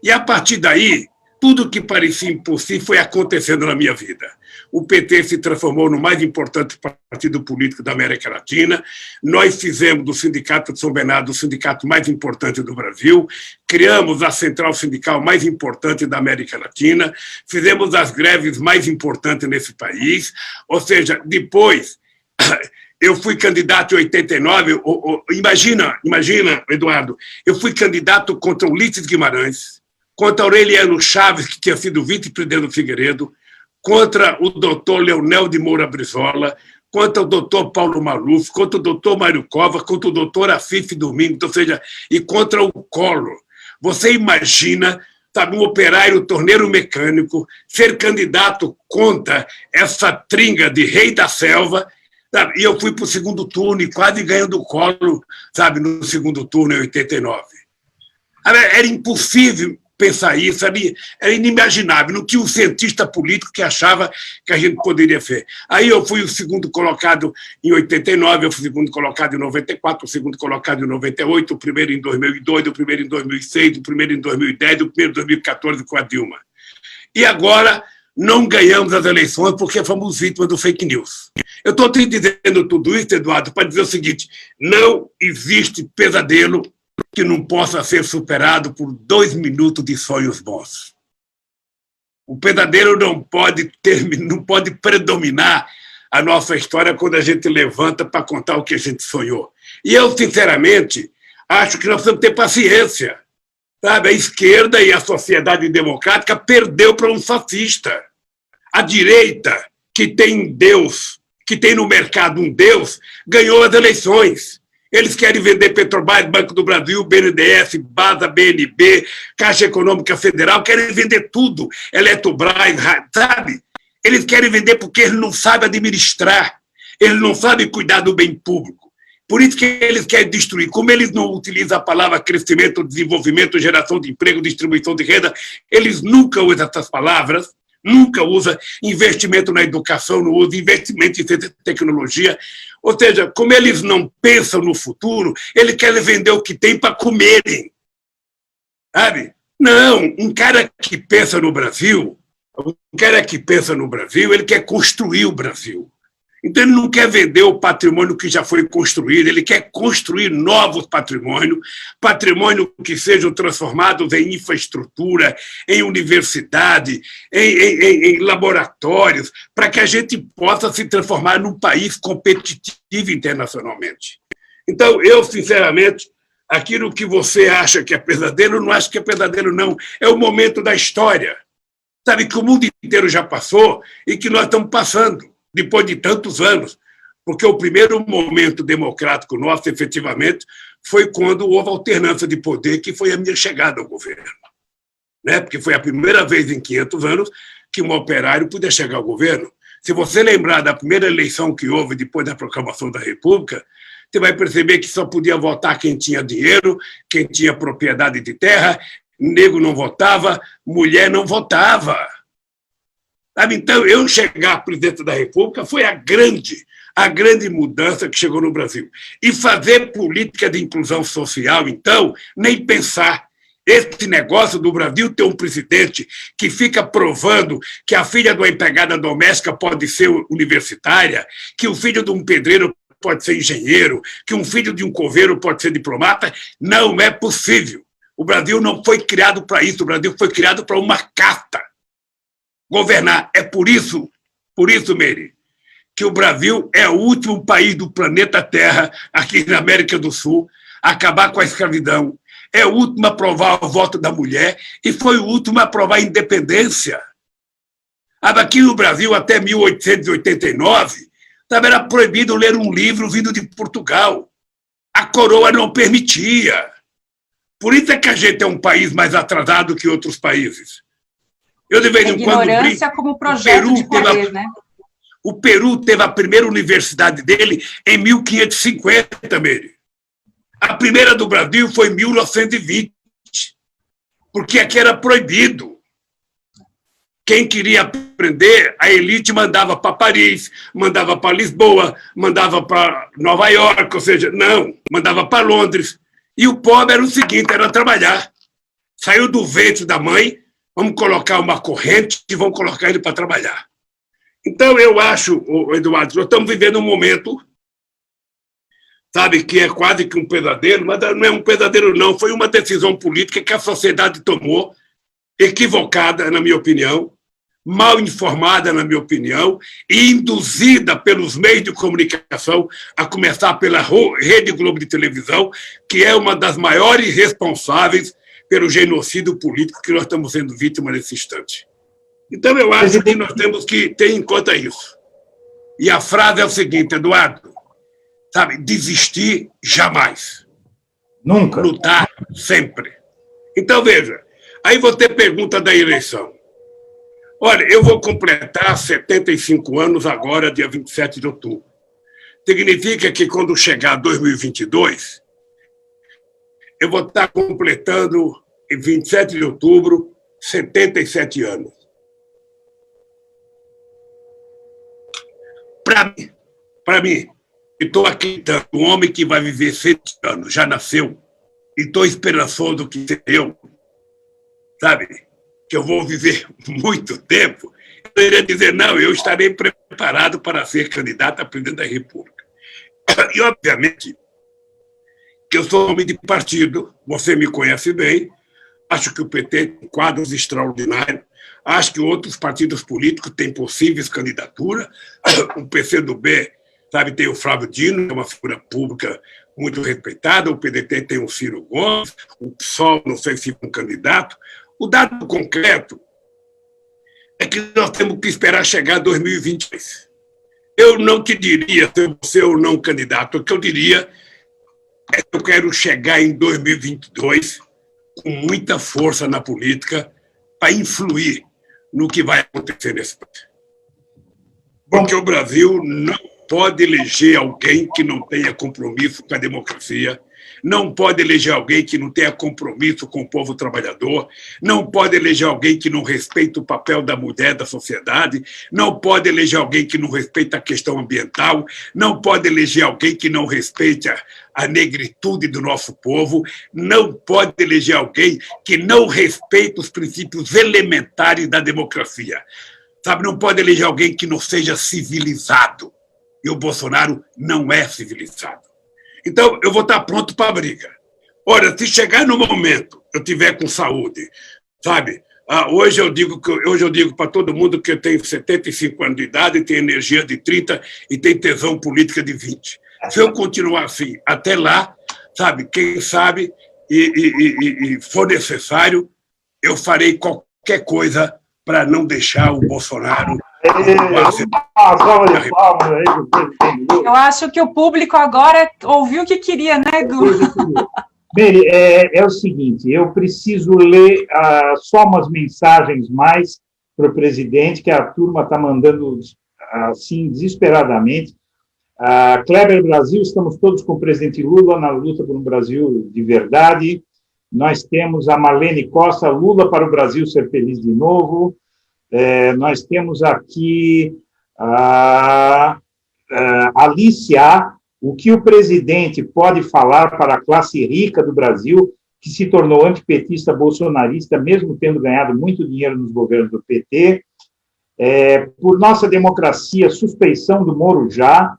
E, a partir daí, tudo que parecia impossível foi acontecendo na minha vida. O PT se transformou no mais importante partido político da América Latina. Nós fizemos do Sindicato de São Bernardo o sindicato mais importante do Brasil. Criamos a central sindical mais importante da América Latina. Fizemos as greves mais importantes nesse país. Ou seja, depois... Eu fui candidato em 89, imagina, Eduardo, eu fui candidato contra Ulisses Guimarães, contra Aureliano Chaves, que tinha sido vice-presidente do Figueiredo, contra o doutor Leonel de Moura Brizola, contra o doutor Paulo Maluf, contra o doutor Mário Cova, contra o doutor Afif Domingos, ou seja, e contra o Collor. Você imagina, sabe, um operário torneiro mecânico ser candidato contra essa tringa de rei da selva. E eu fui para o segundo turno e quase ganhando o Collor, sabe, no segundo turno, em 89. Era impossível pensar isso, era inimaginável. Não tinha um cientista político que achava que a gente poderia fazer. Aí eu fui o segundo colocado em 89, eu fui o segundo colocado em 94, o segundo colocado em 98, o primeiro em 2002, o primeiro em 2006, o primeiro em 2010, o primeiro em 2014 com a Dilma. E agora... não ganhamos as eleições porque fomos vítimas do fake news. Eu estou te dizendo tudo isso, Eduardo, para dizer o seguinte: não existe pesadelo que não possa ser superado por 2 minutos de sonhos bons. O pesadelo não pode predominar a nossa história quando a gente levanta para contar o que a gente sonhou. E eu, sinceramente, acho que nós precisamos ter paciência. Sabe? A esquerda e a sociedade democrática perdeu para um fascista. A direita, que tem Deus, que tem no mercado um Deus, ganhou as eleições. Eles querem vender Petrobras, Banco do Brasil, BNDES, BASA, BNB, Caixa Econômica Federal, querem vender tudo, Eletrobras, sabe? Eles querem vender porque eles não sabem administrar, eles não sabem cuidar do bem público. Por isso que eles querem destruir. Como eles não utilizam a palavra crescimento, desenvolvimento, geração de emprego, distribuição de renda, eles nunca usam essas palavras, nunca usam investimento na educação, não usam investimento em tecnologia. Ou seja, como eles não pensam no futuro, eles querem vender o que tem para comerem. Sabe? Não, um cara que pensa no Brasil, ele quer construir o Brasil. Então, ele não quer vender o patrimônio que já foi construído, ele quer construir novos patrimônios que sejam transformados em infraestrutura, em universidade, em laboratórios, para que a gente possa se transformar num país competitivo internacionalmente. Então, eu, sinceramente, aquilo que você acha que é pesadelo, eu não acho que é pesadelo, não. É o momento da história. Sabe, que o mundo inteiro já passou e que nós estamos passando, depois de tantos anos, porque o primeiro momento democrático nosso, efetivamente, foi quando houve alternância de poder, que foi a minha chegada ao governo. Né? Porque foi a primeira vez em 500 anos que um operário podia chegar ao governo. Se você lembrar da primeira eleição que houve depois da proclamação da República, você vai perceber que só podia votar quem tinha dinheiro, quem tinha propriedade de terra, negro não votava, mulher não votava. Então, eu chegar presidente da República foi a grande mudança que chegou no Brasil. E fazer política de inclusão social, então, nem pensar. Esse negócio do Brasil ter um presidente que fica provando que a filha de uma empregada doméstica pode ser universitária, que o filho de um pedreiro pode ser engenheiro, que um filho de um coveiro pode ser diplomata, não é possível. O Brasil não foi criado para isso, o Brasil foi criado para uma casta. Governar. É por isso, Meire, que o Brasil é o último país do planeta Terra, aqui na América do Sul, a acabar com a escravidão. É o último a aprovar o voto da mulher e foi o último a aprovar a independência. Aqui no Brasil, até 1889, era proibido ler um livro vindo de Portugal. A coroa não permitia. Por isso é que a gente é um país mais atrasado que outros países. Eu, de vez em quando, ignorância como projeto de poder, né? O Peru teve a primeira universidade dele em 1550, Meire. A primeira do Brasil foi em 1920, porque aqui era proibido. Quem queria aprender, a elite mandava para Paris, mandava para Lisboa, mandava para Nova York, ou seja, não, mandava para Londres. E o pobre era o seguinte, era trabalhar. Saiu do ventre da mãe, vamos colocar uma corrente e vamos colocar ele para trabalhar. Então, eu acho, Eduardo, nós estamos vivendo um momento, sabe, que é quase que um pesadelo, mas não é um pesadelo, não. Foi uma decisão política que a sociedade tomou, equivocada, na minha opinião, mal informada, na minha opinião, e induzida pelos meios de comunicação, a começar pela Rede Globo de televisão, que é uma das maiores responsáveis pelo genocídio político que nós estamos sendo vítimas nesse instante. Então, eu acho que nós temos que ter em conta isso. E a frase é o seguinte, Eduardo, sabe, desistir jamais. Nunca. Lutar sempre. Então, veja, aí você pergunta da eleição. Olha, eu vou completar 75 anos agora, dia 27 de outubro. Significa que quando chegar 2022, eu vou estar completando, em 27 de outubro, 77 anos. Para mim, estou acreditando, um homem que vai viver 100 anos, já nasceu, e estou esperançoso que eu, sabe, que eu vou viver muito tempo, eu iria dizer, não, eu estarei preparado para ser candidato a presidente da República. E, obviamente, que eu sou homem de partido, você me conhece bem, acho que o PT tem quadros extraordinários, acho que outros partidos políticos têm possíveis candidaturas, o PCdoB, sabe, tem o Flávio Dino, que é uma figura pública muito respeitada, o PDT tem o Ciro Gomes, o PSOL, não sei se um candidato. O dado concreto é que nós temos que esperar chegar 2022. Eu não te diria se você ou não candidato, o que eu diria é que eu quero chegar em 2022 com muita força na política para influir no que vai acontecer nesse país. Porque o Brasil não pode eleger alguém que não tenha compromisso com a democracia, não pode eleger alguém que não tenha compromisso com o povo trabalhador, não pode eleger alguém que não respeita o papel da mulher da sociedade, não pode eleger alguém que não respeita a questão ambiental, não pode eleger alguém que não respeite a negritude do nosso povo, não pode eleger alguém que não respeita os princípios elementares da democracia. Sabe, não pode eleger alguém que não seja civilizado. E o Bolsonaro não é civilizado. Então, eu vou estar pronto para a briga. Ora, se chegar no momento eu tiver com saúde, sabe? Hoje eu digo para todo mundo que eu tenho 75 anos de idade, tenho energia de 30 e tenho tesão política de 20. Se eu continuar assim até lá, sabe? Quem sabe e for necessário, eu farei qualquer coisa para não deixar o Bolsonaro. Eu acho que o público agora ouviu o que queria, né, Edu? Meire, é o seguinte, eu preciso ler só umas mensagens mais para o presidente, que a turma está mandando assim desesperadamente. Kleber Brasil, estamos todos com o presidente Lula na luta por um Brasil de verdade. Nós temos a Marlene Costa, Lula para o Brasil ser feliz de novo. Nós temos aqui a Alicia, o que o presidente pode falar para a classe rica do Brasil, que se tornou antipetista bolsonarista, mesmo tendo ganhado muito dinheiro nos governos do PT. Por nossa democracia, suspeição do Moro já.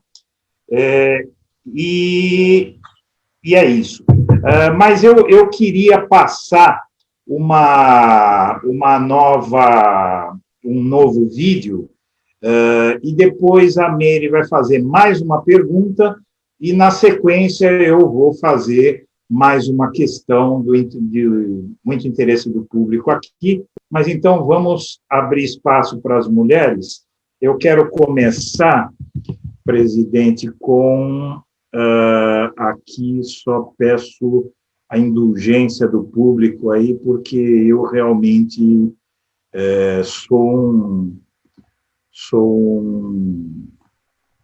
E é isso. Mas eu queria passar um novo vídeo, e depois a Meire vai fazer mais uma pergunta, e na sequência eu vou fazer mais uma questão de muito interesse do público aqui. Mas então vamos abrir espaço para as mulheres. Eu quero começar, presidente, com aqui só peço a indulgência do público aí, porque eu realmente sou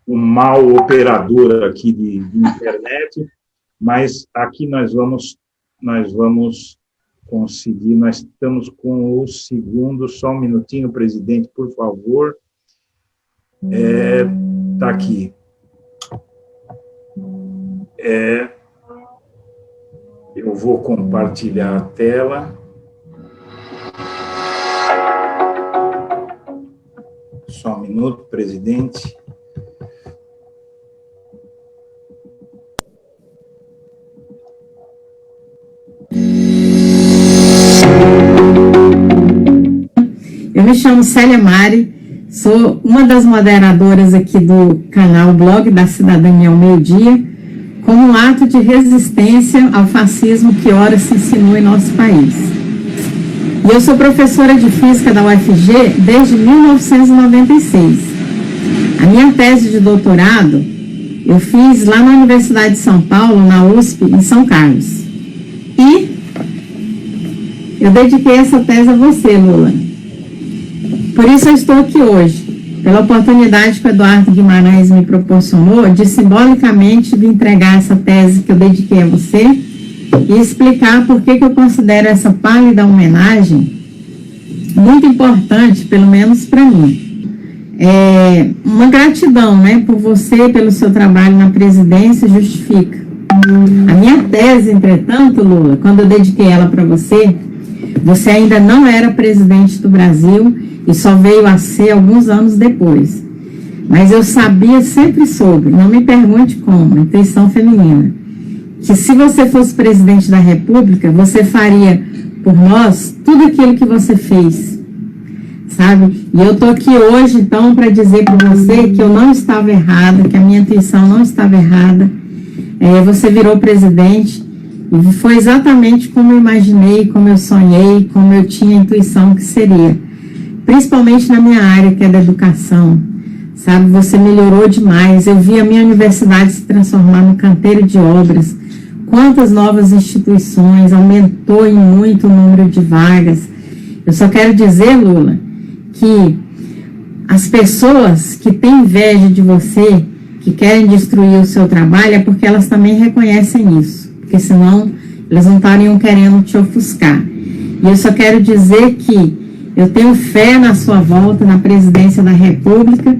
um mau operador aqui de internet, mas aqui nós vamos conseguir. Nós estamos com o segundo, só um minutinho, presidente, por favor. Está aqui. Eu vou compartilhar a tela. Só um minuto, presidente. Eu me chamo Célia Mari, sou uma das moderadoras aqui do canal Blog da Cidadania ao Meio-Dia, como um ato de resistência ao fascismo que ora se insinua em nosso país. E eu sou professora de Física da UFG desde 1996. A minha tese de doutorado eu fiz lá na Universidade de São Paulo, na USP, em São Carlos. E eu dediquei essa tese a você, Lula. Por isso eu estou aqui hoje, pela oportunidade que o Eduardo Guimarães me proporcionou de simbolicamente de entregar essa tese que eu dediquei a você e explicar por que eu considero essa pálida homenagem muito importante, pelo menos para mim. Uma gratidão, né, por você, pelo seu trabalho na presidência, justifica. A minha tese, entretanto, Lula, quando eu dediquei ela para você, você ainda não era presidente do Brasil e só veio a ser alguns anos depois. Mas eu sabia, sempre soube, não me pergunte como, intuição feminina, que se você fosse presidente da República, você faria por nós tudo aquilo que você fez, sabe? E eu estou aqui hoje, então, para dizer para você que eu não estava errada, que a minha intuição não estava errada, Você virou presidente e foi exatamente como eu imaginei, como eu sonhei, como eu tinha intuição que seria. Principalmente na minha área, que é da educação. Sabe, você melhorou demais. Eu vi a minha universidade se transformar num canteiro de obras. Quantas novas instituições, aumentou em muito o número de vagas. Eu só quero dizer, Lula, que as pessoas que têm inveja de você, que querem destruir o seu trabalho, é porque elas também reconhecem isso. Porque senão elas não estariam querendo te ofuscar. E eu só quero dizer que eu tenho fé na sua volta na presidência da República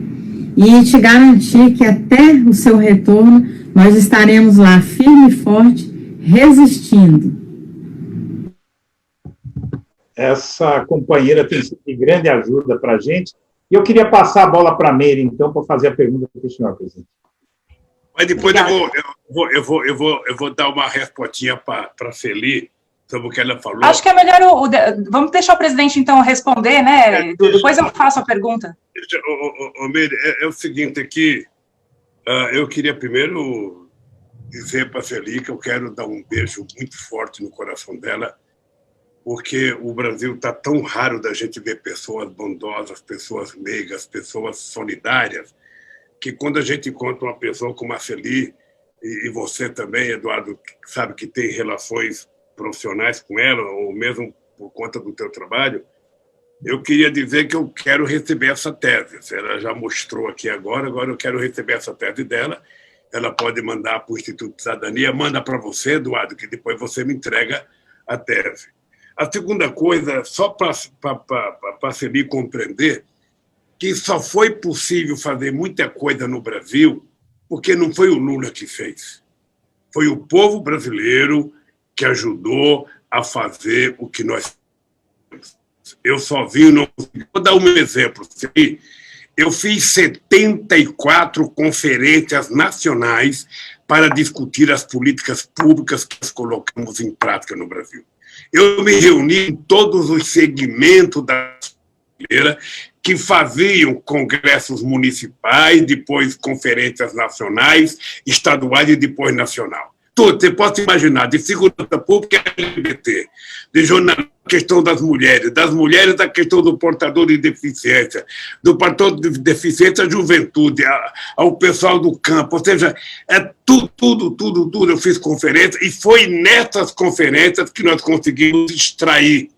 e te garantir que até o seu retorno nós estaremos lá firme e forte, resistindo. Essa companheira tem sido de grande ajuda para a gente. E eu queria passar a bola para a Meire, então, para fazer a pergunta para o senhor, presidente. Mas depois eu vou dar uma respostinha para a Celi sobre o que ela falou. Acho que é melhor vamos deixar o presidente, então, responder, né? Depois eu faço a pergunta. Meire, é o seguinte aqui, eu queria primeiro dizer para a Celi que eu quero dar um beijo muito forte no coração dela, porque o Brasil está tão raro da gente ver pessoas bondosas, pessoas meigas, pessoas solidárias, que quando a gente encontra uma pessoa como a Celi, e você também, Eduardo, sabe que tem relações profissionais com ela, ou mesmo por conta do teu trabalho, eu queria dizer que eu quero receber essa tese. Ela já mostrou aqui agora eu quero receber essa tese dela. Ela pode mandar para o Instituto de Cidadania, manda para você, Eduardo, que depois você me entrega a tese. A segunda coisa, só para a Celi compreender, que só foi possível fazer muita coisa no Brasil porque não foi o Lula que fez. Foi o povo brasileiro que ajudou a fazer o que nós fizemos. Eu só vi, não vou dar um exemplo. Eu fiz 74 conferências nacionais para discutir as políticas públicas que nós colocamos em prática no Brasil. Eu me reuni em todos os segmentos da brasileira que faziam congressos municipais, depois conferências nacionais, estaduais e depois nacional. Tudo, você pode imaginar, de segurança pública LGBT, de jornalismo, a questão das mulheres a questão do portador de deficiência, do portador de deficiência à juventude, ao pessoal do campo, ou seja, é tudo. Eu fiz conferência e foi nessas conferências que nós conseguimos extrair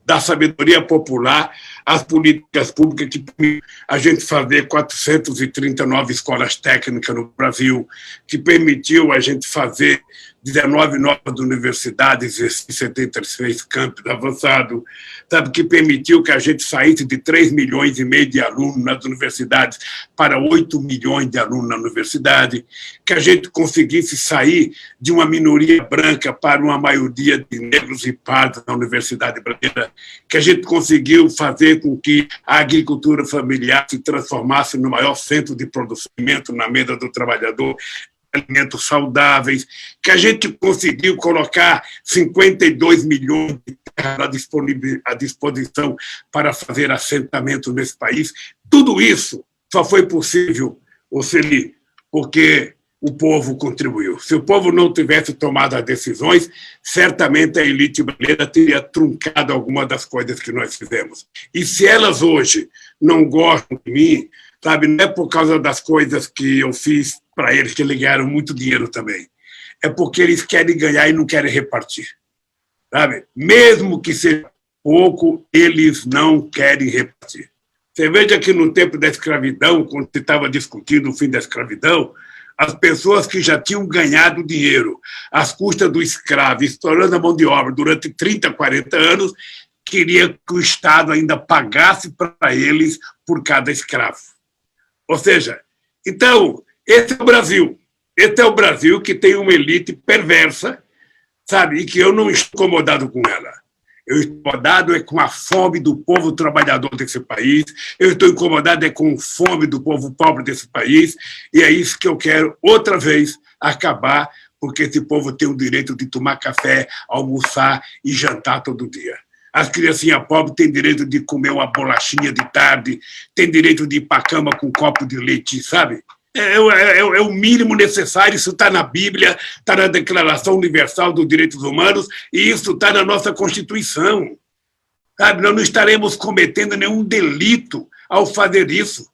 da sabedoria popular as políticas públicas que permitem a gente fazer 439 escolas técnicas no Brasil, que permitiu a gente fazer 19 novas universidades e 76 campos avançados, sabe, que permitiu que a gente saísse de 3,5 milhões de alunos nas universidades para 8 milhões de alunos na universidade, que a gente conseguisse sair de uma minoria branca para uma maioria de negros e pardos na universidade brasileira, que a gente conseguiu fazer com que a agricultura familiar se transformasse no maior centro de produção na mesa do trabalhador, alimentos saudáveis, que a gente conseguiu colocar 52 milhões de terras à disposição para fazer assentamento nesse país. Tudo isso só foi possível, Celi, porque o povo contribuiu. Se o povo não tivesse tomado as decisões, certamente a elite brasileira teria truncado alguma das coisas que nós fizemos. E se elas hoje não gostam de mim, sabe, não é por causa das coisas que eu fiz para eles, que eles ganharam muito dinheiro também. É porque eles querem ganhar e não querem repartir. Sabe? Mesmo que seja pouco, eles não querem repartir. Você veja que no tempo da escravidão, quando se estava discutindo o fim da escravidão, as pessoas que já tinham ganhado dinheiro às custas do escravo, estourando a mão de obra durante 30, 40 anos, queriam que o Estado ainda pagasse para eles por cada escravo. Ou seja, então, esse é o Brasil. Esse é o Brasil que tem uma elite perversa, sabe, e que eu não estou incomodado com ela. Eu estou incomodado com a fome do povo trabalhador desse país, eu estou incomodado com a fome do povo pobre desse país, e é isso que eu quero, outra vez, acabar, porque esse povo tem o direito de tomar café, almoçar e jantar todo dia. As criancinhas pobres têm direito de comer uma bolachinha de tarde, têm direito de ir para a cama com um copo de leite, sabe? É o mínimo necessário, isso está na Bíblia, está na Declaração Universal dos Direitos Humanos, e isso está na nossa Constituição. Sabe? Nós não estaremos cometendo nenhum delito ao fazer isso.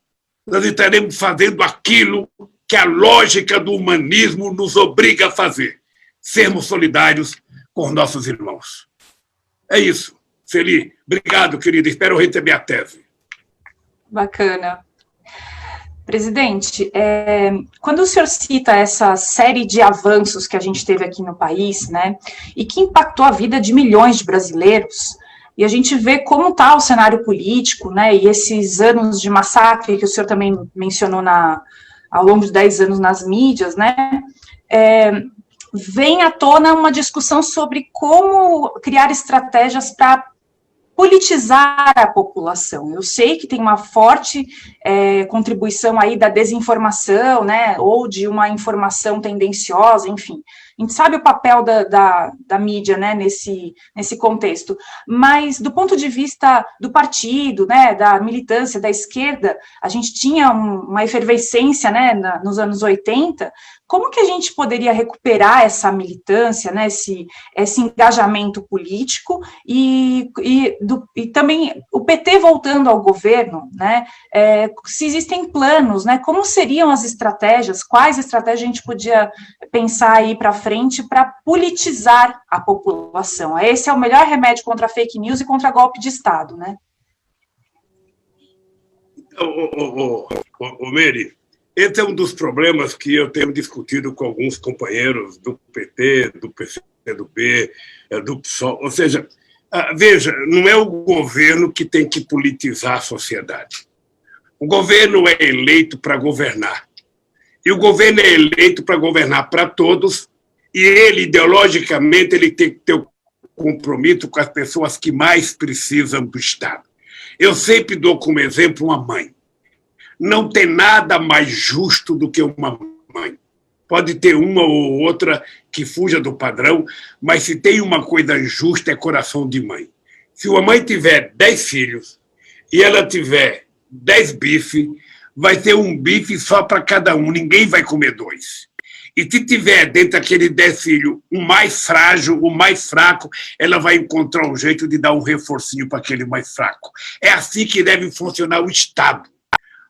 Nós estaremos fazendo aquilo que a lógica do humanismo nos obriga a fazer, sermos solidários com nossos irmãos. É isso. Celi, obrigado, querida. Espero receber a tese. Bacana. Presidente, quando o senhor cita essa série de avanços que a gente teve aqui no país, né, e que impactou a vida de milhões de brasileiros, e a gente vê como está o cenário político, né, e esses anos de massacre que o senhor também mencionou ao longo de 10 anos nas mídias, né, vem à tona uma discussão sobre como criar estratégias para politizar a população. Eu sei que tem uma forte contribuição aí da desinformação, né, ou de uma informação tendenciosa, enfim. A gente sabe o papel da mídia, né, nesse contexto, mas do ponto de vista do partido, né, da militância, da esquerda, a gente tinha uma efervescência, né, nos anos 80, como que a gente poderia recuperar essa militância, né, esse engajamento político e também o PT voltando ao governo, né, se existem planos, né, como seriam as estratégias, quais estratégias a gente podia pensar aí para frente para politizar a população? Esse é o melhor remédio contra a fake news e contra golpe de Estado, né? Mery, esse é um dos problemas que eu tenho discutido com alguns companheiros do PT, do PCdoB, do PSOL. Ou seja, veja, não é o governo que tem que politizar a sociedade. O governo é eleito para governar. E o governo é eleito para governar para todos, e ele, ideologicamente, ele tem que ter o compromisso com as pessoas que mais precisam do Estado. Eu sempre dou como exemplo uma mãe. Não tem nada mais justo do que uma mãe. Pode ter uma ou outra que fuja do padrão, mas se tem uma coisa justa é coração de mãe. Se uma mãe tiver 10 filhos e ela tiver 10 bifes, vai ter um bife só para cada um, ninguém vai comer 2. E se tiver dentro daquele 10 filhos o mais frágil, o mais fraco, ela vai encontrar um jeito de dar um reforcinho para aquele mais fraco. É assim que deve funcionar o Estado.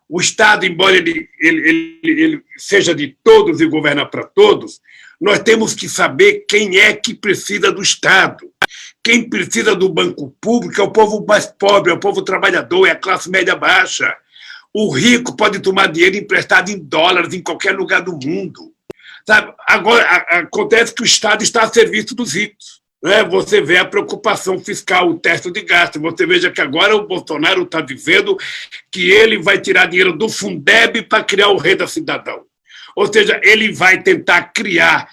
O Estado, embora ele seja de todos e governa para todos, nós temos que saber quem é que precisa do Estado. Quem precisa do banco público é o povo mais pobre, é o povo trabalhador, é a classe média baixa. O rico pode tomar dinheiro emprestado em dólares em qualquer lugar do mundo. Sabe? Agora, acontece que o Estado está a serviço dos ricos. Né? Você vê a preocupação fiscal, o teto de gasto. Você veja que agora o Bolsonaro está dizendo que ele vai tirar dinheiro do Fundeb para criar o Renda Cidadão. Ou seja, ele vai tentar criar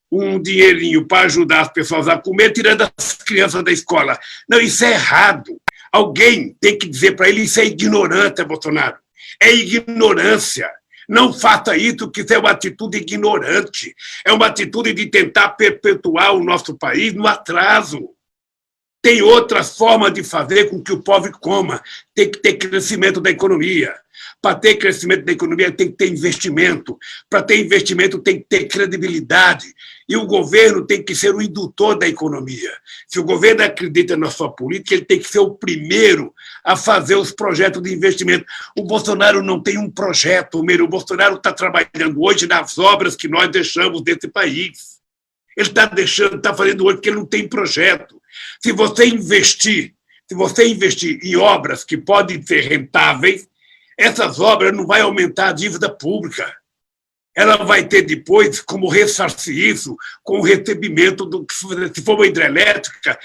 um dinheirinho para ajudar as pessoas a comer, tirando as crianças da escola. Não, isso é errado. Alguém tem que dizer para ele, isso é ignorância, Bolsonaro. É ignorância. Não faça isso, que isso é uma atitude ignorante. É uma atitude de tentar perpetuar o nosso país no atraso. Tem outras formas de fazer com que o povo coma. Tem que ter crescimento da economia. Para ter crescimento da economia, tem que ter investimento. Para ter investimento, tem que ter credibilidade. E o governo tem que ser o indutor da economia. Se o governo acredita na sua política, ele tem que ser o primeiro a fazer os projetos de investimento. O Bolsonaro não tem um projeto, o Bolsonaro está trabalhando hoje nas obras que nós deixamos desse país. Ele está fazendo hoje porque ele não tem projeto. Se você investir em obras que podem ser rentáveis, essas obras não vão aumentar a dívida pública. Ela vai ter depois como ressarcir isso com o recebimento se for uma hidrelétrica,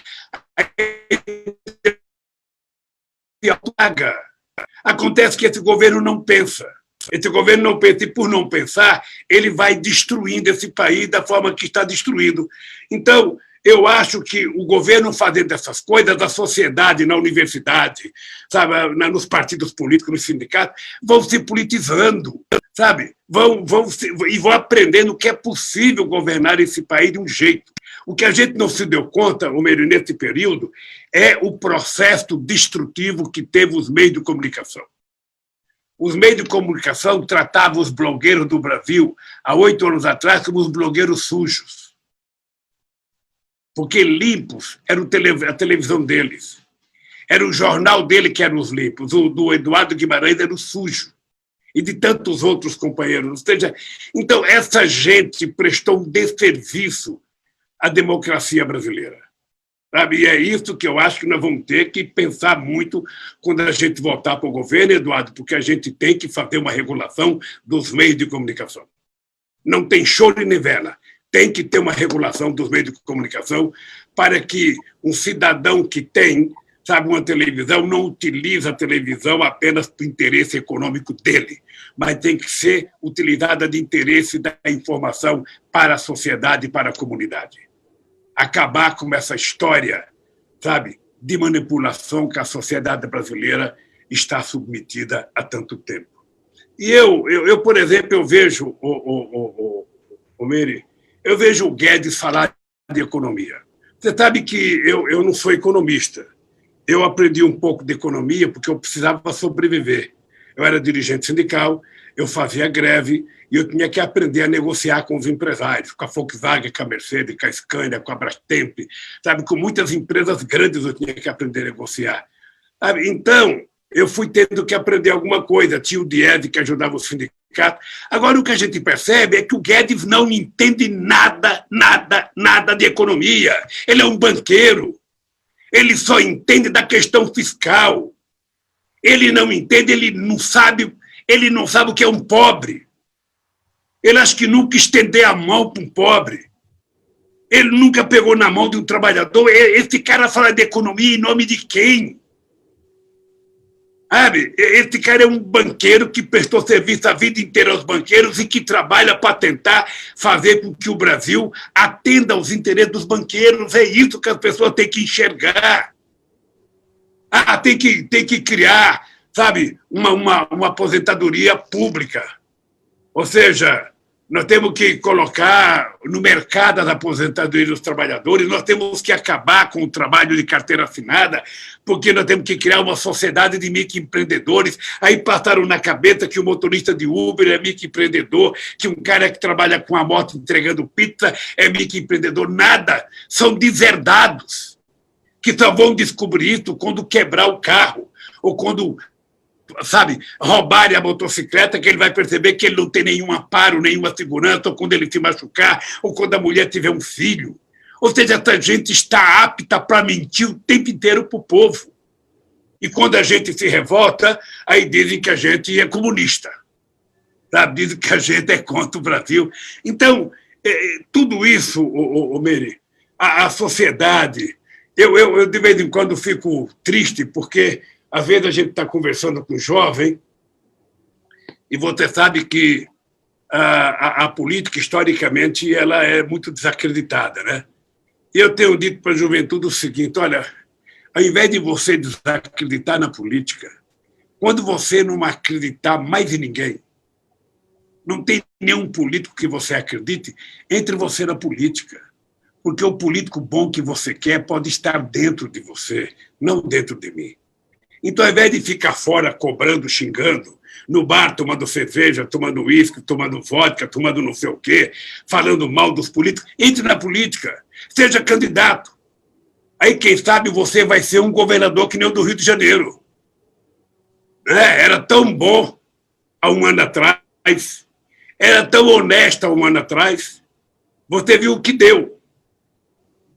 paga. Acontece que esse governo não pensa. Esse governo não pensa, e por não pensar, ele vai destruindo esse país da forma que está destruído. Então, eu acho que o governo fazendo essas coisas, a sociedade na universidade, sabe, nos partidos políticos, nos sindicatos, vão se politizando, sabe? Vão aprendendo que é possível governar esse país de um jeito. O que a gente não se deu conta, Homero, nesse período, é o processo destrutivo que teve os meios de comunicação. os meios de comunicação tratavam os blogueiros do Brasil, há 8 anos atrás, como os blogueiros sujos. Porque limpos era a televisão deles. Era o jornal dele que eram os limpos. O do Eduardo Guimarães era o sujo. E de tantos outros companheiros. Ou seja, então, essa gente prestou um desserviço à democracia brasileira. Sabe? E é isso que eu acho que nós vamos ter que pensar muito quando a gente voltar para o governo, Eduardo, porque a gente tem que fazer uma regulação dos meios de comunicação. Não tem choro nem vela. Tem que ter uma regulação dos meios de comunicação para que um cidadão que tem, sabe, uma televisão não utilize a televisão apenas para o interesse econômico dele, mas tem que ser utilizada de interesse da informação para a sociedade e para a comunidade. Acabar com essa história, sabe, de manipulação que a sociedade brasileira está submetida há tanto tempo. E eu por exemplo, eu vejo, Meire, eu vejo o Guedes falar de economia. Você sabe que eu não sou economista. Eu aprendi um pouco de economia porque eu precisava sobreviver. Eu era dirigente sindical, eu fazia greve e eu tinha que aprender a negociar com os empresários, com a Volkswagen, com a Mercedes, com a Scania, com a Brastemp, sabe? Com muitas empresas grandes eu tinha que aprender a negociar. Sabe? Então, eu fui tendo que aprender alguma coisa. Tinha o Diese, que ajudava os sindicatos. Agora, o que a gente percebe é que o Guedes não entende nada de economia. Ele é um banqueiro. Ele só entende da questão fiscal. Ele não entende, ele não sabe o que é um pobre. Ele acha que nunca estender a mão para um pobre. Ele nunca pegou na mão de um trabalhador. Esse cara fala de economia em nome de quem? Sabe? Esse cara é um banqueiro que prestou serviço a vida inteira aos banqueiros e que trabalha para tentar fazer com que o Brasil atenda aos interesses dos banqueiros. É isso que as pessoas têm que enxergar. Tem que criar, sabe, uma aposentadoria pública. Ou seja, nós temos que colocar no mercado as aposentadorias dos trabalhadores, nós temos que acabar com o trabalho de carteira assinada, porque nós temos que criar uma sociedade de microempreendedores. Aí passaram na cabeça que o motorista de Uber é microempreendedor, que um cara que trabalha com a moto entregando pizza é microempreendedor. Nada, são deserdados, que só vão descobrir isso quando quebrar o carro, ou quando, sabe, roubarem a motocicleta, que ele vai perceber que ele não tem nenhum amparo, nenhuma segurança, ou quando ele se machucar, ou quando a mulher tiver um filho. Ou seja, essa gente está apta para mentir o tempo inteiro para o povo. E quando a gente se revolta, aí dizem que a gente é comunista. Sabe? Dizem que a gente é contra o Brasil. Então, tudo isso, Meire, a sociedade... Eu, de vez em quando, fico triste, porque, às vezes, a gente está conversando com um jovem e você sabe que a política, historicamente, ela é muito desacreditada, né? E eu tenho dito para a juventude o seguinte: olha, ao invés de você desacreditar na política, quando você não acreditar mais em ninguém, não tem nenhum político que você acredite, entre você na política. Porque o político bom que você quer pode estar dentro de você, não dentro de mim. Então, ao invés de ficar fora cobrando, xingando, no bar tomando cerveja, tomando uísque, tomando vodka, tomando não sei o quê, falando mal dos políticos, entre na política, seja candidato. Aí, quem sabe, você vai ser um governador que nem o do Rio de Janeiro. Era tão bom há um ano atrás, era tão honesto há um ano atrás, você viu o que deu.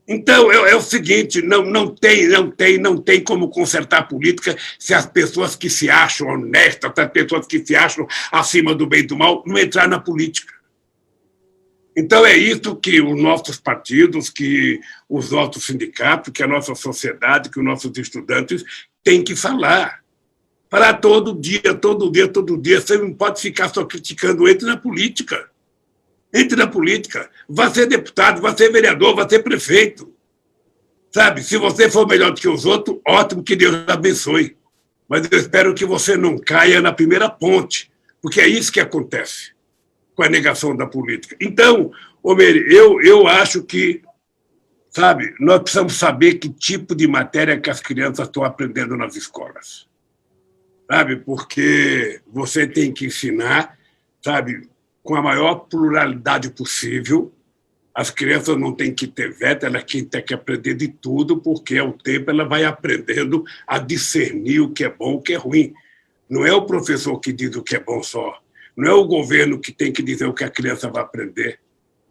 Então, é o seguinte, não tem como consertar a política se as pessoas que se acham honestas, as pessoas que se acham acima do bem e do mal, não entrar na política. Então, é isso que os nossos partidos, que os nossos sindicatos, que a nossa sociedade, que os nossos estudantes têm que falar. Falar todo dia. Você não pode ficar só criticando, entre na política. Entre na política, vá ser deputado, vá ser vereador, vá ser prefeito. Sabe, se você for melhor do que os outros, ótimo, que Deus abençoe. Mas eu espero que você não caia na primeira ponte, porque é isso que acontece com a negação da política. Então, Meire, eu acho que, sabe, nós precisamos saber que tipo de matéria que as crianças estão aprendendo nas escolas. sabe? Porque você tem que ensinar, sabe, com a maior pluralidade possível. As crianças não têm que ter veto, elas têm que aprender de tudo, porque ao tempo ela vai aprendendo a discernir o que é bom e o que é ruim. Não é o professor que diz o que é bom só. Não é o governo que tem que dizer o que a criança vai aprender.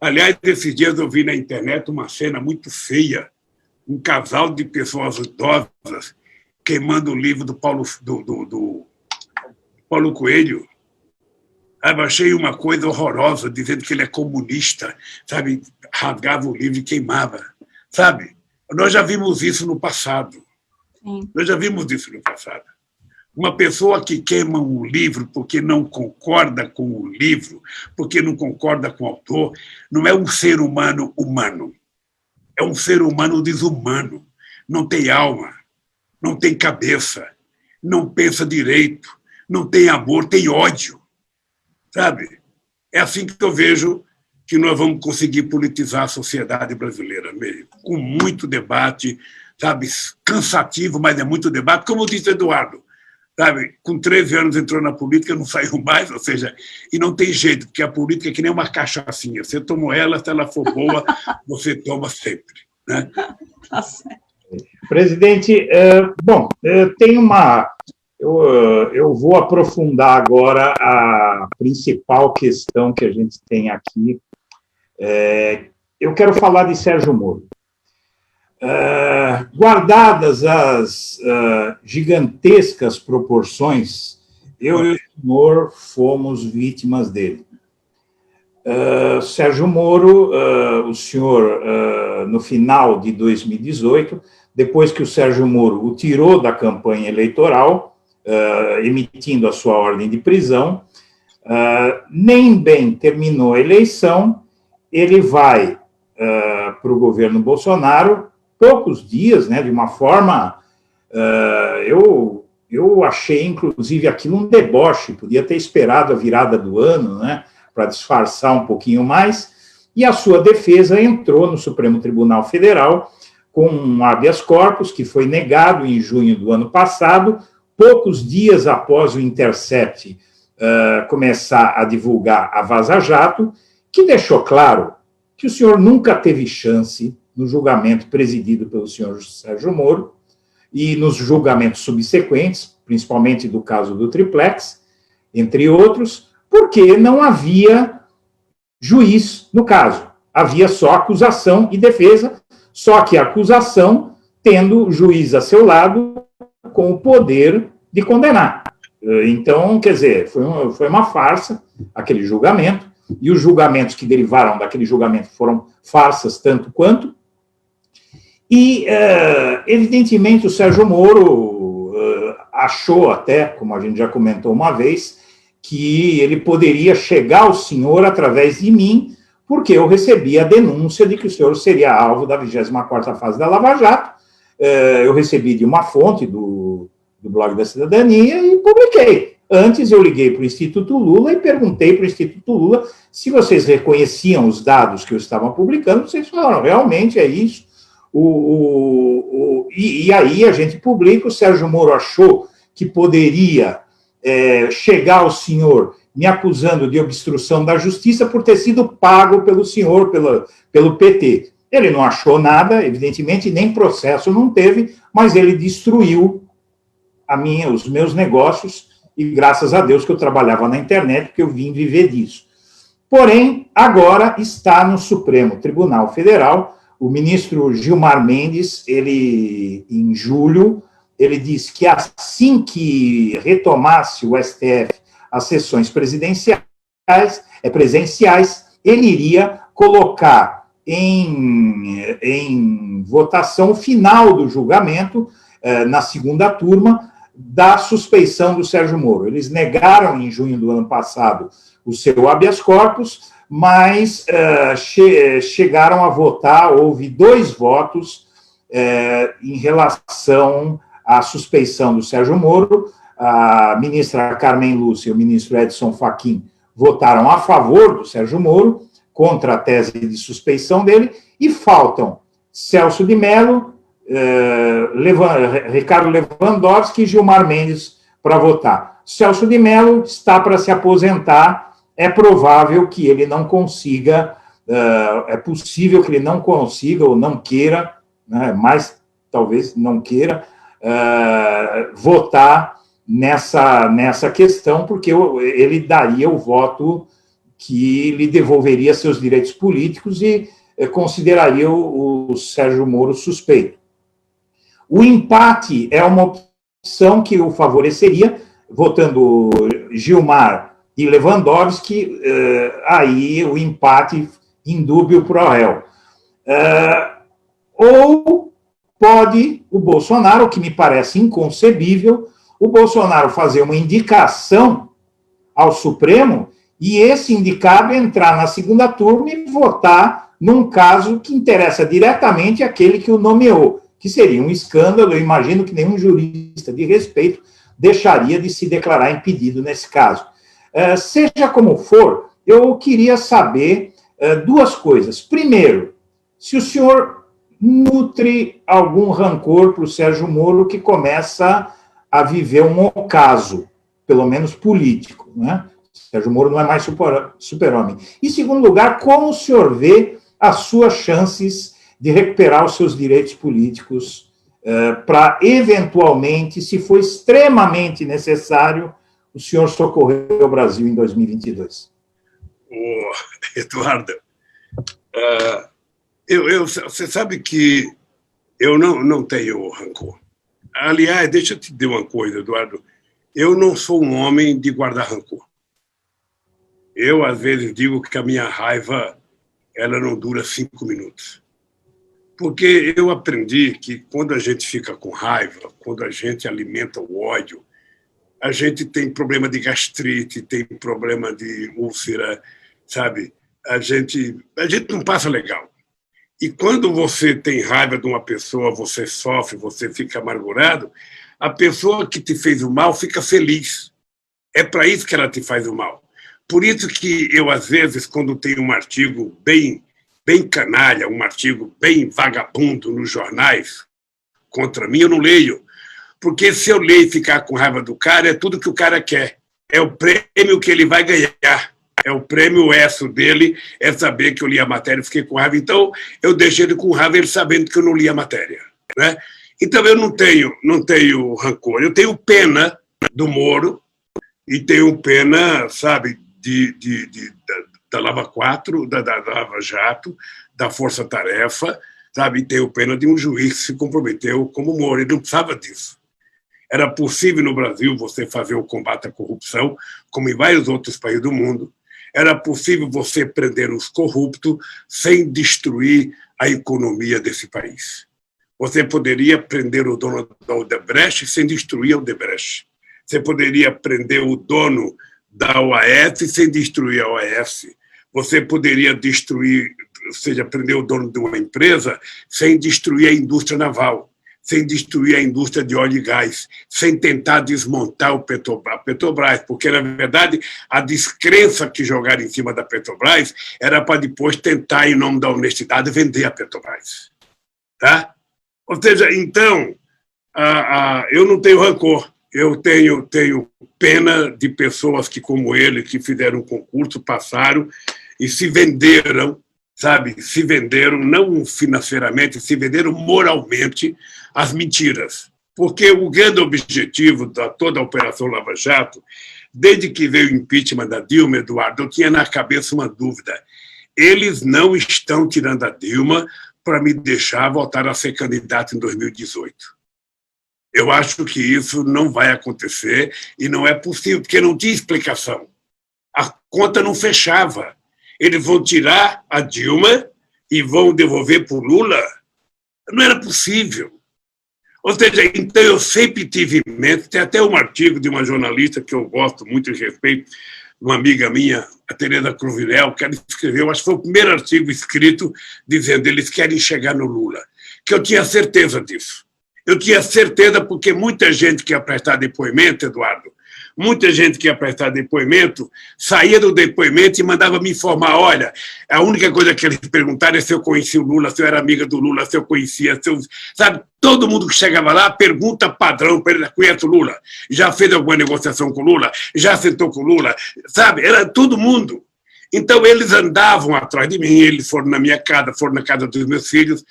Aliás, esses dias eu vi na internet uma cena muito feia, um casal de pessoas idosas queimando o livro do Paulo Coelho. Eu achei uma coisa horrorosa, dizendo que ele é comunista, sabe? Rasgava o livro e queimava, sabe? Nós já vimos isso no passado. Sim. Nós já vimos isso no passado. Uma pessoa que queima um livro porque não concorda com o livro, porque não concorda com o autor, não é um ser humano humano. É um ser humano desumano. Não tem alma, não tem cabeça, não pensa direito, não tem amor, tem ódio. Sabe? É assim que eu vejo que nós vamos conseguir politizar a sociedade brasileira, mesmo, com muito debate, sabe? Cansativo, mas é muito debate. Como disse Eduardo, sabe? Com 13 anos entrou na política, não saiu mais, ou seja, e não tem jeito, porque a política é que nem uma cachaçinha. Você tomou ela, se ela for boa, você toma sempre. Né? Tá certo. Presidente, bom, tem uma... Eu vou aprofundar agora a principal questão que a gente tem aqui. Eu quero falar de Sérgio Moro. Guardadas as gigantescas proporções, eu e o senhor fomos vítimas dele. Sérgio Moro, o senhor, no final de 2018, depois que o Sérgio Moro o tirou da campanha eleitoral, emitindo a sua ordem de prisão, nem bem terminou a eleição, ele vai para o governo Bolsonaro, poucos dias, né, de uma forma... Eu achei, inclusive, aquilo um deboche, podia ter esperado a virada do ano, né, para disfarçar um pouquinho mais, e a sua defesa entrou no Supremo Tribunal Federal com um habeas corpus, que foi negado em junho do ano passado, poucos dias após o Intercept começar a divulgar a Vaza Jato, que deixou claro que o senhor nunca teve chance no julgamento presidido pelo senhor Sérgio Moro e nos julgamentos subsequentes, principalmente do caso do Triplex, entre outros, porque não havia juiz no caso. Havia só acusação e defesa, só que a acusação tendo o juiz a seu lado com o poder de condenar. Então, quer dizer, foi uma farsa aquele julgamento, e os julgamentos que derivaram daquele julgamento foram farsas tanto quanto, e, evidentemente, o Sérgio Moro achou até, como a gente já comentou uma vez, que ele poderia chegar ao senhor através de mim, porque eu recebi a denúncia de que o senhor seria alvo da 24ª fase da Lava Jato. Eu recebi de uma fonte do Blog da Cidadania e publiquei. Antes eu liguei para o Instituto Lula e perguntei para o Instituto Lula se vocês reconheciam os dados que eu estava publicando. Vocês falaram, realmente é isso. E aí a gente publica, o Sérgio Moro achou que poderia chegar ao senhor me acusando de obstrução da justiça por ter sido pago pelo senhor, pelo PT. Ele não achou nada, evidentemente, nem processo não teve, mas ele destruiu os meus negócios, e graças a Deus que eu trabalhava na internet, porque eu vim viver disso. Porém, agora está no Supremo Tribunal Federal, o ministro Gilmar Mendes, ele, em julho, ele disse que assim que retomasse o STF as sessões presenciais, ele iria colocar em votação o final do julgamento, na segunda turma, da suspeição do Sérgio Moro. Eles negaram, em junho do ano passado, o seu habeas corpus, mas chegaram a votar, houve 2 votos em relação à suspeição do Sérgio Moro. A ministra Carmen Lúcia e o ministro Edson Fachin votaram a favor do Sérgio Moro, contra a tese de suspeição dele, e faltam Celso de Mello, Ricardo Lewandowski e Gilmar Mendes para votar. Celso de Mello está para se aposentar, é provável que ele não consiga, é possível que ele não consiga ou não queira, né, mas talvez não queira, votar nessa questão, porque ele daria o voto que lhe devolveria seus direitos políticos e consideraria o Sérgio Moro suspeito. O empate é uma opção que o favoreceria, votando Gilmar e Lewandowski, aí o empate indúbio pro réu. Ou pode o Bolsonaro, o que me parece inconcebível, o Bolsonaro fazer uma indicação ao Supremo e esse indicado entrar na segunda turma e votar num caso que interessa diretamente àquele que o nomeou, que seria um escândalo. Eu imagino que nenhum jurista de respeito deixaria de se declarar impedido nesse caso. Seja como for, eu queria saber duas coisas. Primeiro, se o senhor nutre algum rancor para o Sérgio Moro, que começa a viver um ocaso, pelo menos político, né? Sérgio Moro não é mais super-homem. E, em segundo lugar, como o senhor vê as suas chances de recuperar os seus direitos políticos para, eventualmente, se for extremamente necessário, o senhor socorrer o Brasil em 2022? Eduardo, você sabe que eu não tenho rancor. Aliás, deixa eu te dizer uma coisa, Eduardo. Eu não sou um homem de guardar rancor. Eu, às vezes, digo que a minha raiva ela não dura 5 minutos. Porque eu aprendi que quando a gente fica com raiva, quando a gente alimenta o ódio, a gente tem problema de gastrite, tem problema de úlcera, sabe? A gente não passa legal. E quando você tem raiva de uma pessoa, você sofre, você fica amargurado, a pessoa que te fez o mal fica feliz. É para isso que ela te faz o mal. Por isso que eu, às vezes, quando tenho um artigo bem canalha, um artigo bem vagabundo nos jornais contra mim, eu não leio. Porque se eu ler e ficar com raiva do cara, é tudo que o cara quer. É o prêmio que ele vai ganhar. É o prêmio ESSO dele, é saber que eu li a matéria e fiquei com raiva. Então, eu deixei ele com raiva, ele sabendo que eu não li a matéria. Né? Então, eu não tenho rancor. Eu tenho pena do Moro e tenho pena, sabe, da Lava 4, da Lava Jato, da Força Tarefa, sabe, e tenho pena de um juiz que se comprometeu como Moro. Ele não precisava disso. Era possível no Brasil você fazer o combate à corrupção, como em vários outros países do mundo. Era possível você prender os corruptos sem destruir a economia desse país. Você poderia prender o dono da Odebrecht sem destruir a Odebrecht. Você poderia prender o dono da OAS sem destruir a OAS. Você poderia prender o dono de uma empresa sem destruir a indústria naval, sem destruir a indústria de óleo e gás, sem tentar desmontar a Petrobras, porque, na verdade, a descrença que jogaram em cima da Petrobras era para depois tentar, em nome da honestidade, vender a Petrobras. Tá? Ou seja, então, eu não tenho rancor. Eu tenho pena de pessoas que, como ele, que fizeram um concurso, passaram e se venderam, sabe? Se venderam, não financeiramente, se venderam moralmente às mentiras. Porque o grande objetivo de toda a Operação Lava Jato, desde que veio o impeachment da Dilma, Eduardo, eu tinha na cabeça uma dúvida. Eles não estão tirando a Dilma para me deixar voltar a ser candidato em 2018. Eu acho que isso não vai acontecer e não é possível, porque não tinha explicação. A conta não fechava. Eles vão tirar a Dilma e vão devolver para o Lula? Não era possível. Ou seja, então eu sempre tive em mente, tem até um artigo de uma jornalista que eu gosto muito e respeito, uma amiga minha, a Tereza Cruvinel, que ela escreveu, acho que foi o primeiro artigo escrito dizendo eles querem chegar no Lula, que eu tinha certeza disso. Eu tinha certeza porque muita gente que ia prestar depoimento, Eduardo, Muita gente que ia prestar depoimento saía do depoimento e mandava me informar, olha, a única coisa que eles perguntaram é se eu conhecia o Lula, se eu era amiga do Lula, se eu conhecia, se eu... Sabe, todo mundo que chegava lá, pergunta padrão para ele, conhece o Lula? Já fez alguma negociação com o Lula? Já sentou com o Lula? Sabe, era todo mundo. Então, eles andavam atrás de mim, eles foram na minha casa, foram na casa dos meus filhos.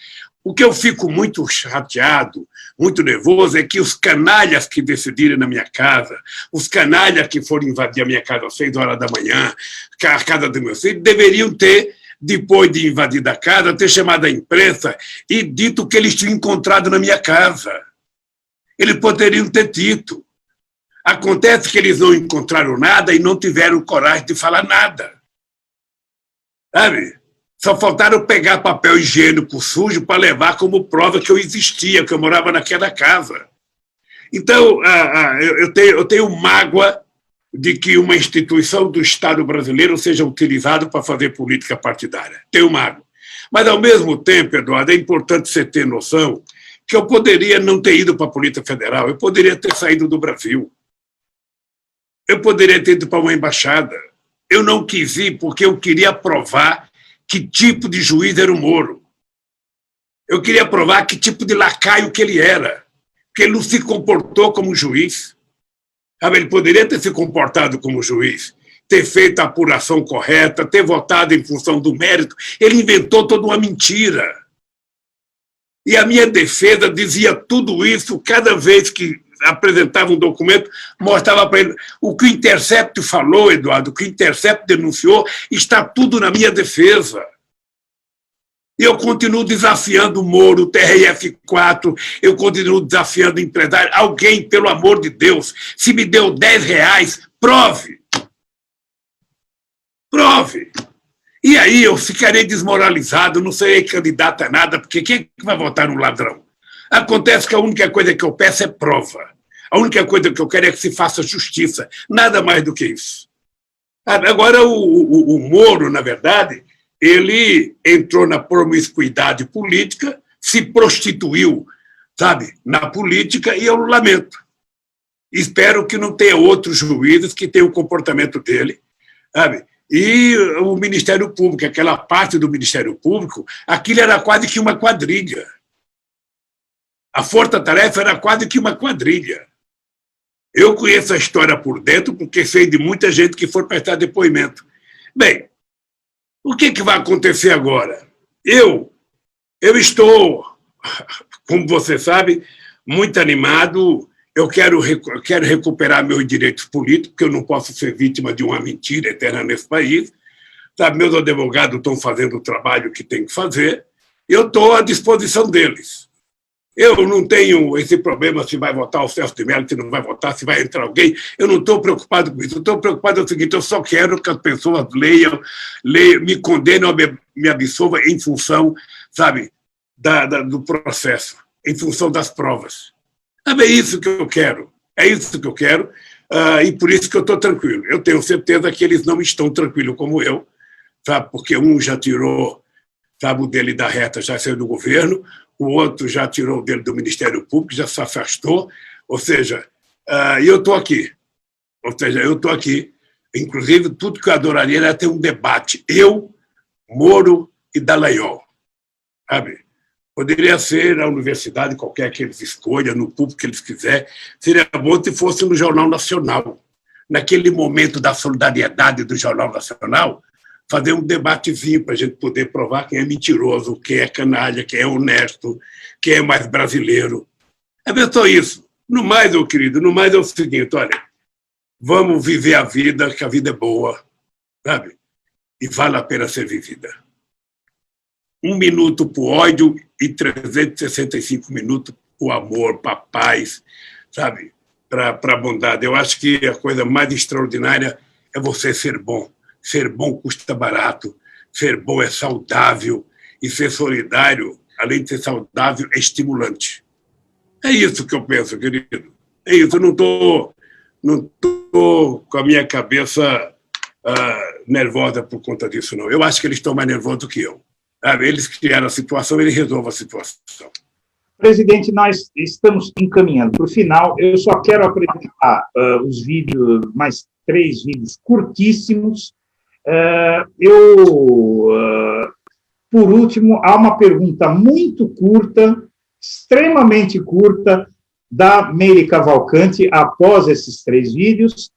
O que eu fico muito chateado, muito nervoso, é que os canalhas que decidiram na minha casa, os canalhas que foram invadir a minha casa às 6 horas da manhã, a casa dos meus filhos, deveriam ter, depois de invadir a casa, ter chamado a imprensa e dito o que eles tinham encontrado na minha casa. Eles poderiam ter dito. Acontece que eles não encontraram nada e não tiveram coragem de falar nada. Sabe? Só faltaram pegar papel higiênico sujo para levar como prova que eu existia, que eu morava naquela casa. Então, eu tenho mágoa de que uma instituição do Estado brasileiro seja utilizada para fazer política partidária. Tenho mágoa. Mas, ao mesmo tempo, Eduardo, é importante você ter noção que eu poderia não ter ido para a Polícia Federal, eu poderia ter saído do Brasil. Eu poderia ter ido para uma embaixada. Eu não quis ir porque eu queria provar que tipo de juiz era o Moro. Eu queria provar que tipo de lacaio que ele era, que ele não se comportou como juiz. Ele poderia ter se comportado como juiz, ter feito a apuração correta, ter votado em função do mérito. Ele inventou toda uma mentira. E a minha defesa dizia tudo isso cada vez que apresentava um documento, mostrava para ele o que o Intercept falou, Eduardo, o que o Intercept denunciou, está tudo na minha defesa. E eu continuo desafiando o Moro, o TRF4, eu continuo desafiando o empresário. Alguém, pelo amor de Deus, se me deu R$10, prove. Prove. E aí eu ficarei desmoralizado, não serei candidato a nada, porque quem é que vai votar no ladrão? Acontece que a única coisa que eu peço é prova. A única coisa que eu quero é que se faça justiça. Nada mais do que isso. Agora, o Moro, na verdade, ele entrou na promiscuidade política, se prostituiu, sabe, na política, e eu lamento. Espero que não tenha outros juízes que tenham o comportamento dele, sabe? E o Ministério Público, aquela parte do Ministério Público, aquilo era quase que uma quadrilha. A força-tarefa era quase que uma quadrilha. Eu conheço a história por dentro porque sei de muita gente que foi prestar depoimento. Bem, o que vai acontecer agora? Eu estou, como você sabe, muito animado. Eu quero recuperar meus direitos políticos, porque eu não posso ser vítima de uma mentira eterna nesse país. Sabe, meus advogados estão fazendo o trabalho que tem que fazer. Eu estou à disposição deles. Eu não tenho esse problema se vai votar o Celso de Mello, se não vai votar, se vai entrar alguém. Eu não estou preocupado com isso. Eu estou preocupado com o seguinte, eu só quero que as pessoas leiam, me condenem ou me absolvam em função, sabe, do processo, em função das provas. É isso que eu quero. É isso que eu quero. E por isso que eu estou tranquilo. Eu tenho certeza que eles não estão tranquilos como eu, sabe, porque um já tirou, sabe, o dele da reta, já saiu do governo, o outro já tirou o dele do Ministério Público, já se afastou, ou seja, e eu estou aqui. Ou seja, eu estou aqui. Inclusive, tudo que eu adoraria era ter um debate. Eu, Moro e Dallagnol. Sabe? Poderia ser na universidade, qualquer que eles escolham, no público que eles quiserem. Seria bom se fosse no Jornal Nacional. Naquele momento da solidariedade do Jornal Nacional, fazer um debatezinho para a gente poder provar quem é mentiroso, quem é canalha, quem é honesto, quem é mais brasileiro. É só isso. No mais, meu querido, no mais é o seguinte, olha, vamos viver a vida, que a vida é boa, sabe? E vale a pena ser vivida. 1 minuto para o ódio e 365 minutos para o amor, para a paz, sabe? Para a bondade. Eu acho que a coisa mais extraordinária é você ser bom. Ser bom custa barato, ser bom é saudável e ser solidário, além de ser saudável, é estimulante. É isso que eu penso, querido. É isso, eu não estou com a minha cabeça nervosa por conta disso, não. Eu acho que eles estão mais nervosos do que eu. Eles criaram a situação, eles resolvem a situação. Presidente, nós estamos encaminhando para o final. Eu só quero apresentar os vídeos, mais 3 vídeos curtíssimos. Por último, há uma pergunta muito curta, extremamente curta, da Meire Cavalcante, após esses 3 vídeos,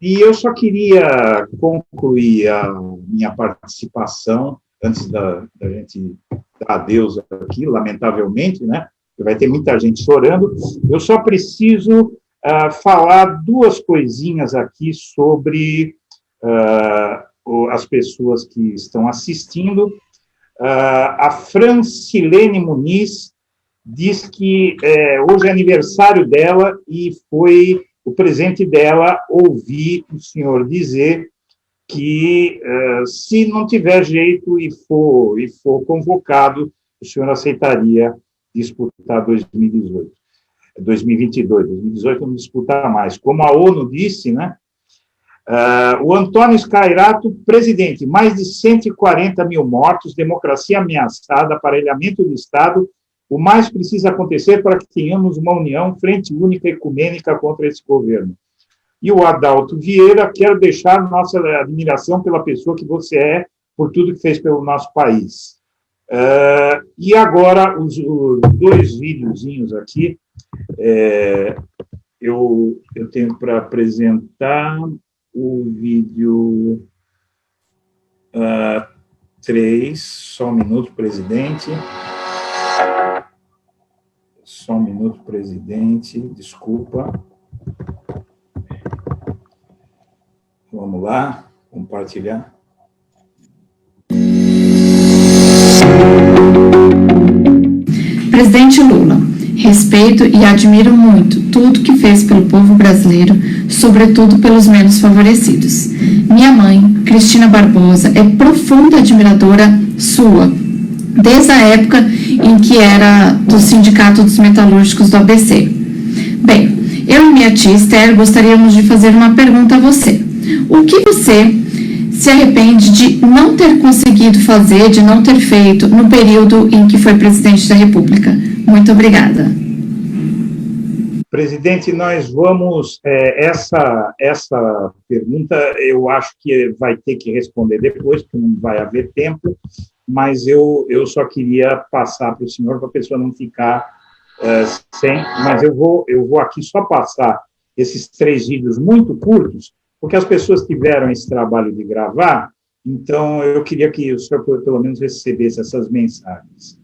e eu só queria concluir a minha participação, antes da gente dar adeus aqui, lamentavelmente, né? Vai ter muita gente chorando. Eu só preciso falar 2 coisinhas aqui sobre as pessoas que estão assistindo. A Francilene Muniz diz que hoje é aniversário dela e foi o presente dela ouvir o senhor dizer que, se não tiver jeito e for convocado, o senhor aceitaria disputar 2018. 2022, 2018 não disputa mais. Como a ONU disse, né? O Antônio Scairato, presidente, mais de 140 mil mortos, democracia ameaçada, aparelhamento do Estado, o mais precisa acontecer para que tenhamos uma união, frente única ecumênica contra esse governo. E o Adalto Vieira, quero deixar nossa admiração pela pessoa que você é, por tudo que fez pelo nosso país. E agora, os 2 videozinhos aqui, eu tenho para apresentar o vídeo 3, só um minuto, presidente. Só um minuto, presidente, desculpa. Vamos lá, compartilhar. Presidente Lula, respeito e admiro muito tudo que fez pelo povo brasileiro, sobretudo pelos menos favorecidos. Minha mãe, Cristina Barbosa, é profunda admiradora sua, desde a época em que era do Sindicato dos Metalúrgicos do ABC. Bem, eu e minha tia Esther gostaríamos de fazer uma pergunta a você. O que você se arrepende de não ter conseguido fazer, de não ter feito, no período em que foi presidente da República? Muito obrigada. Presidente, nós vamos... essa pergunta eu acho que vai ter que responder depois, porque não vai haver tempo, mas eu só queria passar para o senhor, para a pessoa não ficar sem... Mas eu vou aqui só passar esses 3 vídeos muito curtos, porque as pessoas tiveram esse trabalho de gravar, então eu queria que o senhor pelo menos recebesse essas mensagens.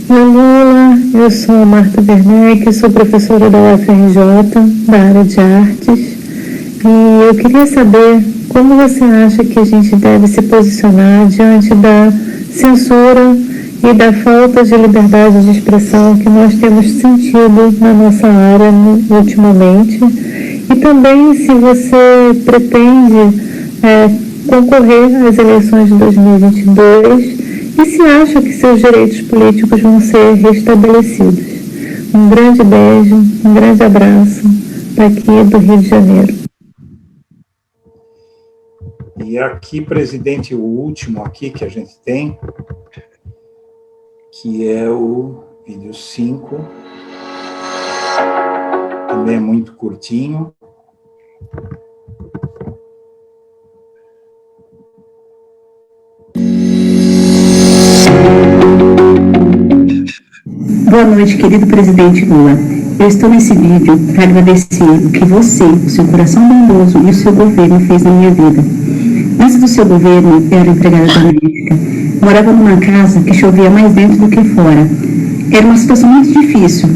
Oi, Lula, eu sou a Marta Werneck, sou professora da UFRJ, da área de artes, e eu queria saber como você acha que a gente deve se posicionar diante da censura e da falta de liberdade de expressão que nós temos sentido na nossa área ultimamente, e também se você pretende concorrer às eleições de 2022 e se acha que seus direitos políticos vão ser restabelecidos. Um grande beijo, um grande abraço daqui do Rio de Janeiro. E aqui, presidente, o último aqui que a gente tem, que é o vídeo 5, também é muito curtinho. Boa noite, querido presidente Lula. Eu estou nesse vídeo para agradecer o que você, o seu coração bondoso e o seu governo fez na minha vida. Antes do seu governo, eu era empregada doméstica. Morava numa casa que chovia mais dentro do que fora. Era uma situação muito difícil.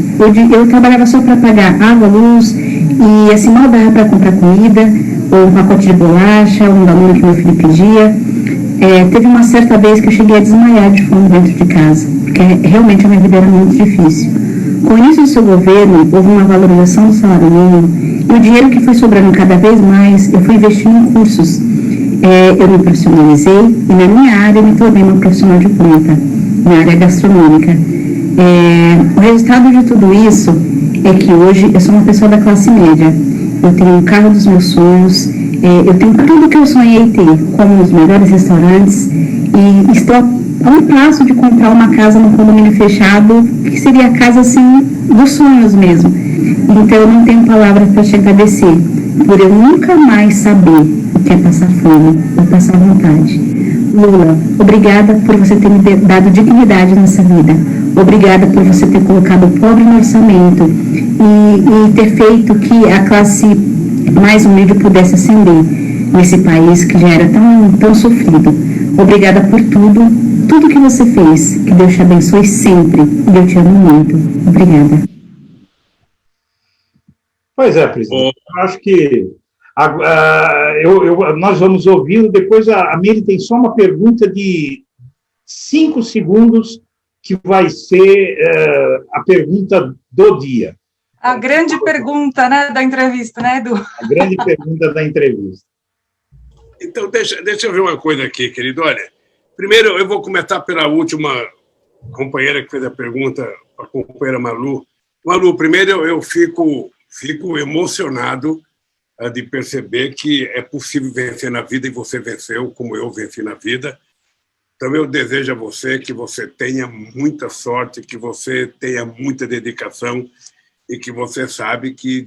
Eu trabalhava só para pagar água, luz e assim mal dava para comprar comida, ou um pacote de bolacha, um Danone que meu filho pedia. Teve uma certa vez que eu cheguei a desmaiar de fome dentro de casa, porque realmente a minha vida era muito difícil. Com o início do seu governo, houve uma valorização do salário mínimo, e o dinheiro que foi sobrando cada vez mais, eu fui investindo em cursos. Eu me profissionalizei, e na minha área eu me tornei uma profissional de ponta, na área gastronômica. O resultado de tudo isso é que hoje eu sou uma pessoa da classe média. Eu tenho o carro dos meus sonhos, eu tenho tudo que eu sonhei ter, como os melhores restaurantes, e estou a um passo de comprar uma casa num condomínio fechado, que seria a casa, assim, dos sonhos mesmo. Então, eu não tenho palavras para te agradecer, por eu nunca mais saber o que é passar fome ou passar vontade. Lula, obrigada por você ter me dado dignidade nessa vida. Obrigada por você ter colocado o pobre no orçamento e ter feito que a classe mais humilde pudesse ascender nesse país que já era tão sofrido. Obrigada por tudo que você fez. Que Deus te abençoe sempre. E eu te amo muito. Obrigada. Pois é, presidente. Eu acho que nós vamos ouvindo. Depois a Miri tem só uma pergunta de 5 segundos, que vai ser a pergunta do dia. A grande pergunta, né, da entrevista, né, Edu? A grande pergunta da entrevista. Então, deixa eu ver uma coisa aqui, querido. Olha, primeiro eu vou começar pela última companheira que fez a pergunta, a companheira Malu. Malu, primeiro eu fico emocionado de perceber que é possível vencer na vida, e você venceu como eu venci na vida. Então, eu desejo a você que você tenha muita sorte, que você tenha muita dedicação e que você sabe que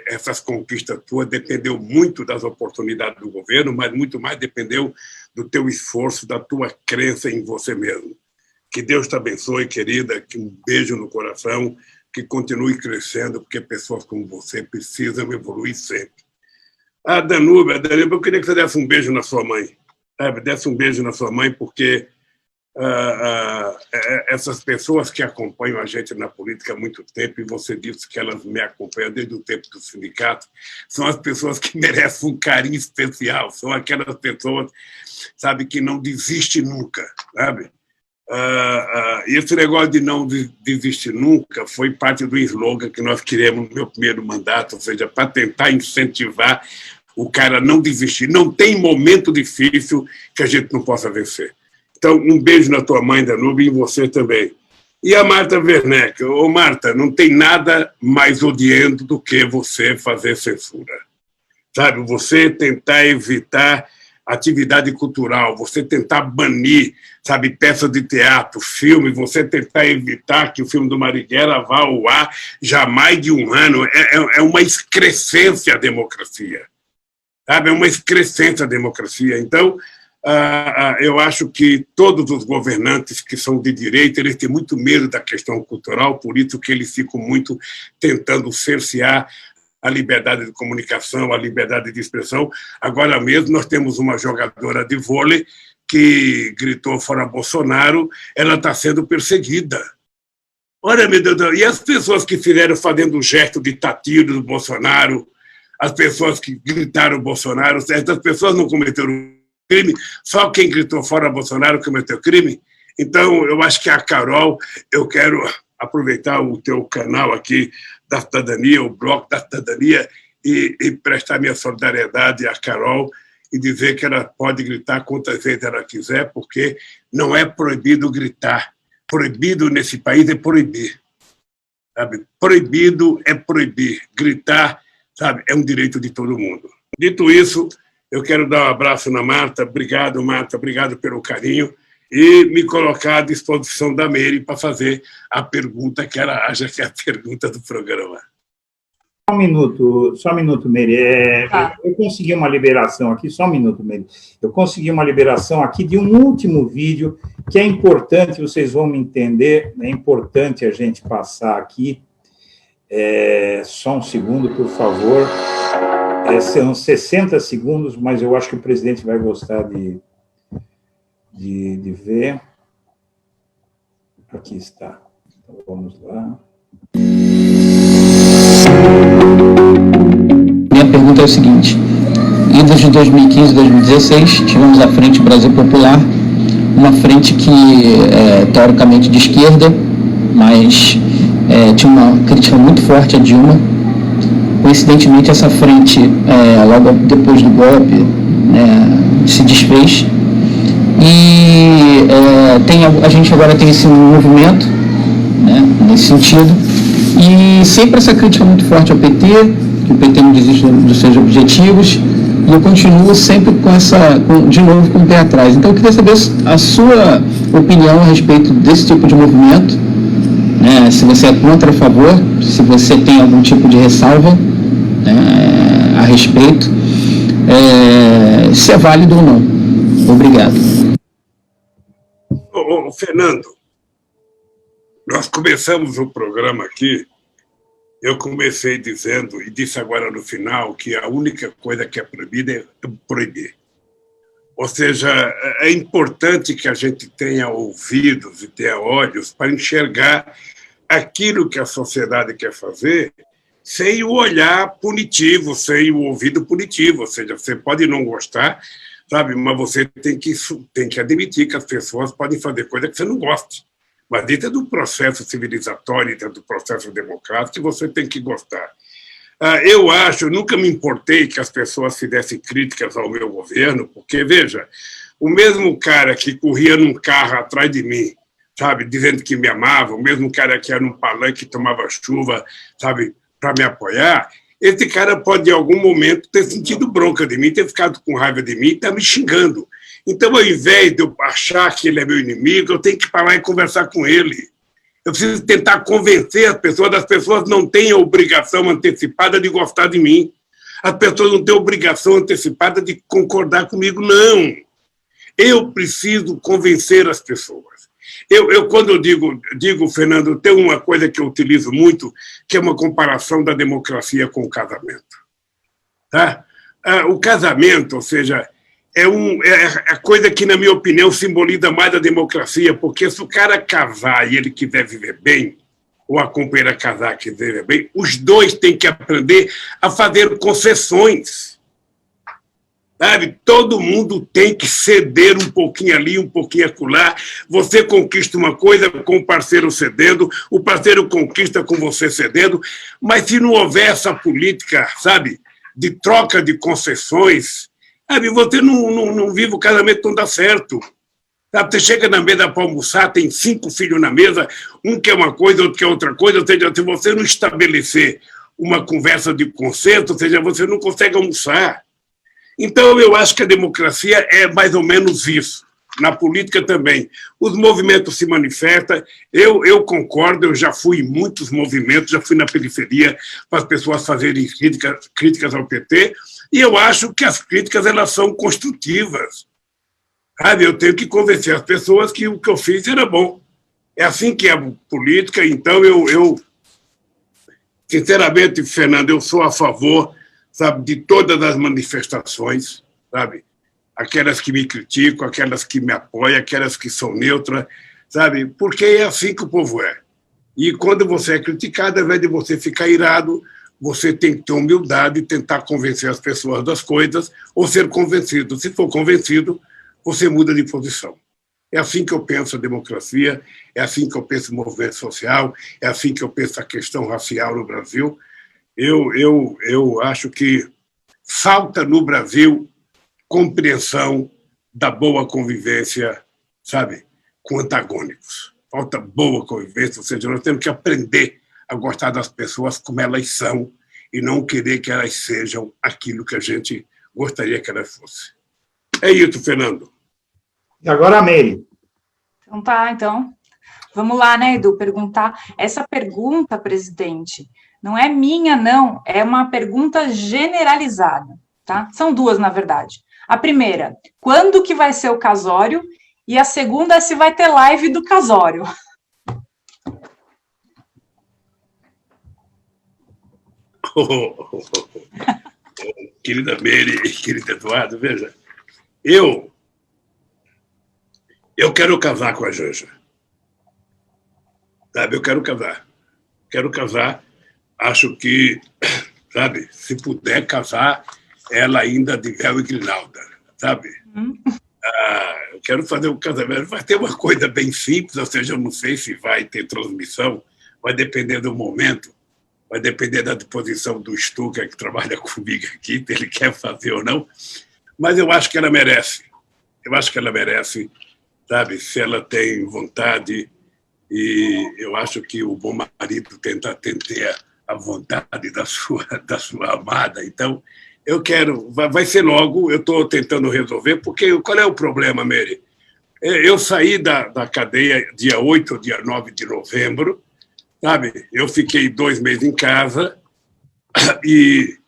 essas conquistas tuas dependeu muito das oportunidades do governo, mas muito mais dependeu do teu esforço, da tua crença em você mesmo. Que Deus te abençoe, querida, que um beijo no coração, que continue crescendo, porque pessoas como você precisam evoluir sempre. A Danúbia, eu queria que você desse um beijo na sua mãe. Desse um beijo na sua mãe, porque essas pessoas que acompanham a gente na política há muito tempo, e você disse que elas me acompanham desde o tempo do sindicato, são as pessoas que merecem um carinho especial, são aquelas pessoas, sabe, que não desistem nunca, sabe? E esse negócio de não desistir nunca foi parte do slogan que nós criamos no meu primeiro mandato, ou seja, para tentar incentivar o cara a não desistir. Não tem momento difícil que a gente não possa vencer. Então, um beijo na tua mãe, Danúbia, e em você também. E a Marta Werneck. Ô, Marta, não tem nada mais odiento do que você fazer censura. Sabe, você tentar evitar atividade cultural, você tentar banir, sabe, peças de teatro, filme, você tentar evitar que o filme do Marighella vá ao ar já há mais de um ano. É uma excrescência à democracia. Sabe, é uma excrescência à democracia. Então, eu acho que todos os governantes que são de direita, eles têm muito medo da questão cultural, por isso que eles ficam muito tentando cercear a liberdade de comunicação, a liberdade de expressão. Agora mesmo nós temos uma jogadora de vôlei que gritou fora Bolsonaro, ela está sendo perseguida. Olha, meu Deus, e as pessoas que fizeram fazendo o gesto de tiro do Bolsonaro, as pessoas que gritaram Bolsonaro, essas pessoas não cometeram crime, só quem gritou fora Bolsonaro cometeu crime. Então, eu acho que a Carol, eu quero aproveitar o teu canal aqui da Cidadania, o Bloco da Cidadania, e prestar minha solidariedade à Carol e dizer que ela pode gritar quantas vezes ela quiser, porque não é proibido gritar. Proibido nesse país é proibir. Sabe? Proibido é proibir. Gritar, sabe, é um direito de todo mundo. Dito isso, eu quero dar um abraço na Marta. Obrigado, Marta. Obrigado pelo carinho. E me colocar à disposição da Mary para fazer a pergunta que ela acha que é a pergunta do programa. Só um minuto, Mary. Eu consegui uma liberação aqui, só um minuto, Mary. Eu consegui uma liberação aqui de um último vídeo que é importante, vocês vão me entender, é importante a gente passar aqui. Só um segundo, por favor. São 60 segundos, mas eu acho que o presidente vai gostar de ver. Aqui está. Então, vamos lá. Minha pergunta é o seguinte: idas de 2015 e 2016, tivemos a Frente Brasil Popular, uma frente que é teoricamente de esquerda, mas tinha uma crítica muito forte a Dilma. Coincidentemente, essa frente, logo depois do golpe, se desfez. E a gente agora tem esse movimento, né, nesse sentido, e sempre essa crítica muito forte ao PT, que o PT não desiste dos seus objetivos, e eu continuo sempre de novo com o pé atrás. Então eu queria saber a sua opinião a respeito desse tipo de movimento, né? Se você é contra ou a favor, se você tem algum tipo de ressalva, né, a respeito, se é válido ou não. Obrigado. Fernando, nós começamos o programa aqui, eu comecei dizendo, e disse agora no final, que a única coisa que é proibida é proibir. Ou seja, é importante que a gente tenha ouvidos e tenha olhos para enxergar aquilo que a sociedade quer fazer sem o olhar punitivo, sem o ouvido punitivo. Ou seja, você pode não gostar, sabe, mas você tem que admitir que as pessoas podem fazer coisa que você não goste. Mas dentro do processo civilizatório, dentro do processo democrático, você tem que gostar. Eu nunca me importei que as pessoas fizessem críticas ao meu governo, porque, veja, o mesmo cara que corria num carro atrás de mim, sabe, dizendo que me amava, o mesmo cara que ia num palanque e tomava chuva, sabe, para me apoiar, esse cara pode, em algum momento, ter sentido bronca de mim, ter ficado com raiva de mim e estar me xingando. Então, ao invés de eu achar que ele é meu inimigo, eu tenho que parar e conversar com ele. Eu preciso tentar convencer as pessoas não têm a obrigação antecipada de gostar de mim. As pessoas não têm a obrigação antecipada de concordar comigo, não. Eu preciso convencer as pessoas. Quando eu digo, Fernando, tem uma coisa que eu utilizo muito, que é uma comparação da democracia com o casamento. Tá? O casamento, ou seja, é a coisa que, na minha opinião, simboliza mais a democracia, porque se o cara casar e ele quiser viver bem, ou a companheira casar e quiser viver bem, os dois têm que aprender a fazer concessões. Sabe? Todo mundo tem que ceder um pouquinho ali, um pouquinho acolá. Você conquista uma coisa com o parceiro cedendo, o parceiro conquista com você cedendo, mas se não houver essa política, sabe, de troca de concessões, sabe, você não vive o casamento, não dá certo. Sabe, você chega na mesa para almoçar, tem 5 filhos na mesa, um quer uma coisa, outro quer outra coisa, ou seja, se você não estabelecer uma conversa de consenso, ou seja, você não consegue almoçar. Então, eu acho que a democracia é mais ou menos isso. Na política também. Os movimentos se manifestam, eu concordo, eu já fui em muitos movimentos, já fui na periferia para as pessoas fazerem críticas ao PT, e eu acho que as críticas elas são construtivas. Sabe? Eu tenho que convencer as pessoas que o que eu fiz era bom. É assim que é a política, então eu sinceramente, Fernando, eu sou a favor, sabe, de todas as manifestações, sabe? Aquelas que me criticam, aquelas que me apoiam, aquelas que são neutras, sabe? Porque é assim que o povo é. E quando você é criticado, ao invés de você ficar irado, você tem que ter humildade e tentar convencer as pessoas das coisas ou ser convencido. Se for convencido, você muda de posição. É assim que eu penso a democracia, é assim que eu penso o movimento social, é assim que eu penso a questão racial no Brasil. Eu acho que falta no Brasil compreensão da boa convivência, sabe, com antagônicos. Falta boa convivência, ou seja, nós temos que aprender a gostar das pessoas como elas são e não querer que elas sejam aquilo que a gente gostaria que elas fossem. É isso, Fernando. E agora a Meire. Então, vamos lá, né, Edu, perguntar. Essa pergunta, presidente, não é minha, não, é uma pergunta generalizada, tá? São duas, na verdade. A primeira, quando que vai ser o casório? E a segunda é se vai ter live do casório. Querida Meire, querido Eduardo, veja, eu quero casar com a Janja. Sabe, eu quero casar. Quero casar, acho que, sabe, se puder casar, ela ainda de véu e grinalda, sabe? Eu quero fazer um casamento, vai ter uma coisa bem simples, ou seja, eu não sei se vai ter transmissão, vai depender do momento, vai depender da disposição do Stuka, que trabalha comigo aqui, se ele quer fazer ou não, mas eu acho que ela merece. Eu acho que ela merece, sabe, se ela tem vontade, e eu acho que o bom marido tenta atender a vontade da sua amada. Então, vai ser logo, eu estou tentando resolver, porque qual é o problema, Mary? Eu saí da cadeia dia 8 ou dia 9 de novembro, sabe? Eu fiquei 2 meses em casa e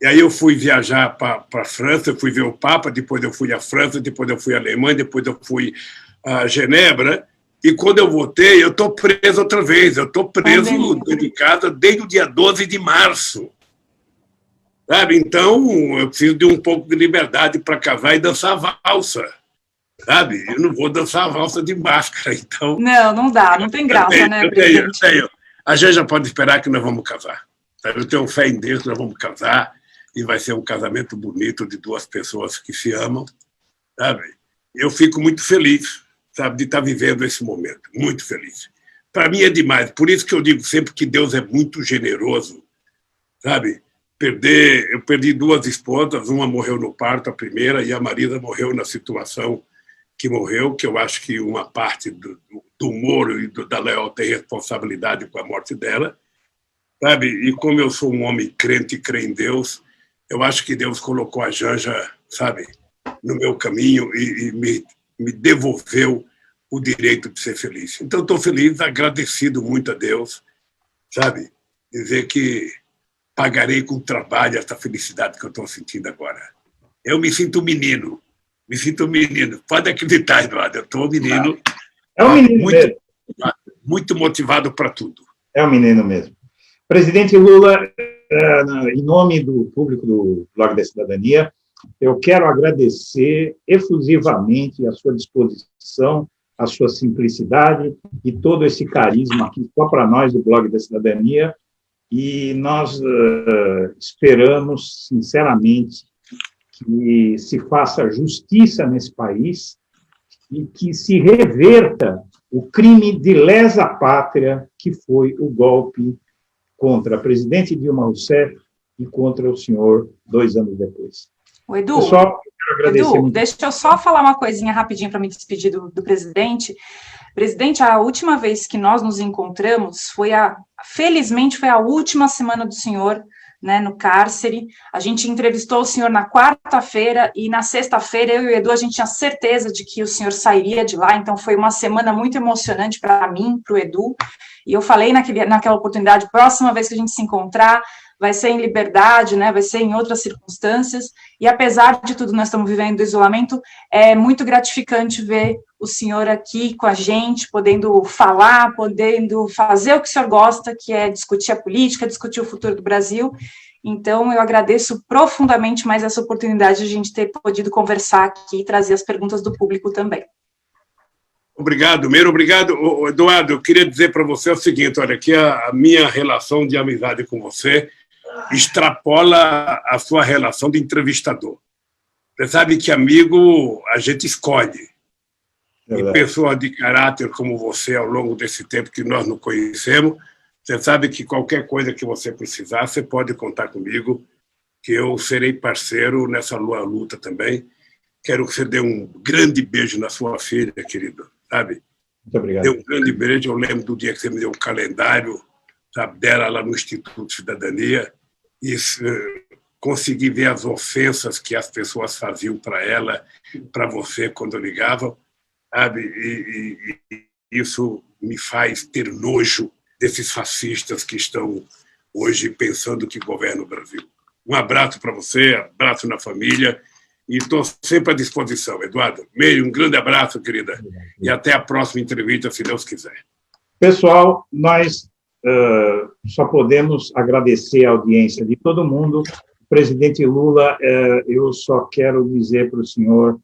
aí eu fui viajar para a França, eu fui ver o Papa, depois eu fui à França, depois eu fui à Alemanha, depois eu fui a Genebra, e quando eu voltei, eu estou preso outra vez, eu estou preso dentro de casa desde o dia 12 de março. Sabe? Então, eu preciso de um pouco de liberdade para casar e dançar valsa. Sabe? Eu não vou dançar valsa de máscara, então... Não dá, não tem graça, né, presidente? Eu tenho. A gente já pode esperar que nós vamos casar. Sabe? Eu tenho fé em Deus que nós vamos casar e vai ser um casamento bonito de 2 pessoas que se amam, sabe? Eu fico muito feliz, sabe, de estar vivendo esse momento, muito feliz. Para mim é demais, por isso que eu digo sempre que Deus é muito generoso, sabe? Eu perdi 2 esposas, uma morreu no parto, a primeira, e a Marisa morreu na situação que morreu, que eu acho que uma parte do Moro e da Leal tem responsabilidade com a morte dela, sabe? E como eu sou um homem crente e crê em Deus, eu acho que Deus colocou a Janja, sabe, no meu caminho e me devolveu o direito de ser feliz. Então, estou feliz, agradecido muito a Deus, sabe? Dizer que pagarei com trabalho essa felicidade que eu estou sentindo agora. Eu me sinto menino. Pode acreditar, Eduardo, eu estou menino. É um menino mesmo. Muito motivado para tudo. É um menino mesmo. Presidente Lula, em nome do público do Blog da Cidadania, eu quero agradecer efusivamente a sua disposição, a sua simplicidade e todo esse carisma aqui só para nós do Blog da Cidadania, e nós esperamos, sinceramente, que se faça justiça nesse país e que se reverta o crime de lesa pátria que foi o golpe contra a presidente Dilma Rousseff e contra o senhor 2 anos depois. O Edu, pessoal, eu quero agradecer muito. Deixa eu só falar uma coisinha rapidinho para me despedir do presidente. Presidente, a última vez que nós nos encontramos felizmente foi a última semana do senhor, né, no cárcere. A gente entrevistou o senhor na quarta-feira e na sexta-feira eu e o Edu, a gente tinha certeza de que o senhor sairia de lá, então foi uma semana muito emocionante para mim, para o Edu, e eu falei naquela oportunidade, próxima vez que a gente se encontrar, vai ser em liberdade, né, vai ser em outras circunstâncias, e apesar de tudo nós estamos vivendo do isolamento, é muito gratificante ver o senhor aqui com a gente, podendo falar, podendo fazer o que o senhor gosta, que é discutir a política, discutir o futuro do Brasil. Então, eu agradeço profundamente mais essa oportunidade de a gente ter podido conversar aqui e trazer as perguntas do público também. Obrigado, Meiro, obrigado. Eduardo, eu queria dizer para você o seguinte, olha, que a minha relação de amizade com você extrapola a sua relação de entrevistador. Você sabe que amigo a gente escolhe. E pessoa de caráter como você, ao longo desse tempo que nós nos conhecemos, você sabe que qualquer coisa que você precisar, você pode contar comigo, que eu serei parceiro nessa luta também. Quero que você dê um grande beijo na sua filha, querido, sabe? Muito obrigado. Dê um grande beijo. Eu lembro do dia que você me deu um calendário, sabe, dela lá no Instituto de Cidadania, e consegui ver as ofensas que as pessoas faziam para ela, para você, quando ligavam, sabe? E isso me faz ter nojo desses fascistas que estão hoje pensando que governam o Brasil. Um abraço para você, abraço na família, e estou sempre à disposição. Eduardo, Meire, um grande abraço, querida, e até a próxima entrevista, se Deus quiser. Pessoal, nós só podemos agradecer a audiência de todo mundo. Presidente Lula, eu só quero dizer para o senhor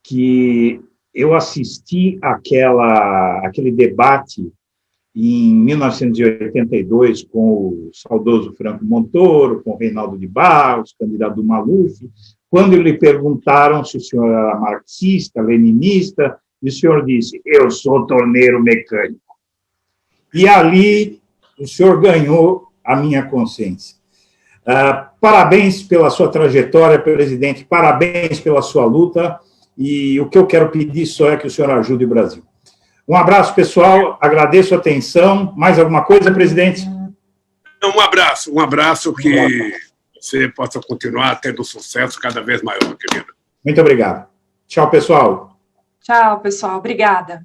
que eu assisti aquele debate em 1982 com o saudoso Franco Montoro, com o Reinaldo de Barros, candidato do Maluf, quando lhe perguntaram se o senhor era marxista, leninista, e o senhor disse, eu sou torneiro mecânico. E ali o senhor ganhou a minha consciência. Parabéns pela sua trajetória, presidente, parabéns pela sua luta, e o que eu quero pedir só é que o senhor ajude o Brasil. Um abraço, pessoal, agradeço a atenção. Mais alguma coisa, presidente? Um abraço que você possa continuar tendo sucesso cada vez maior, querida. Muito obrigado. Tchau, pessoal. Tchau, pessoal. Obrigada.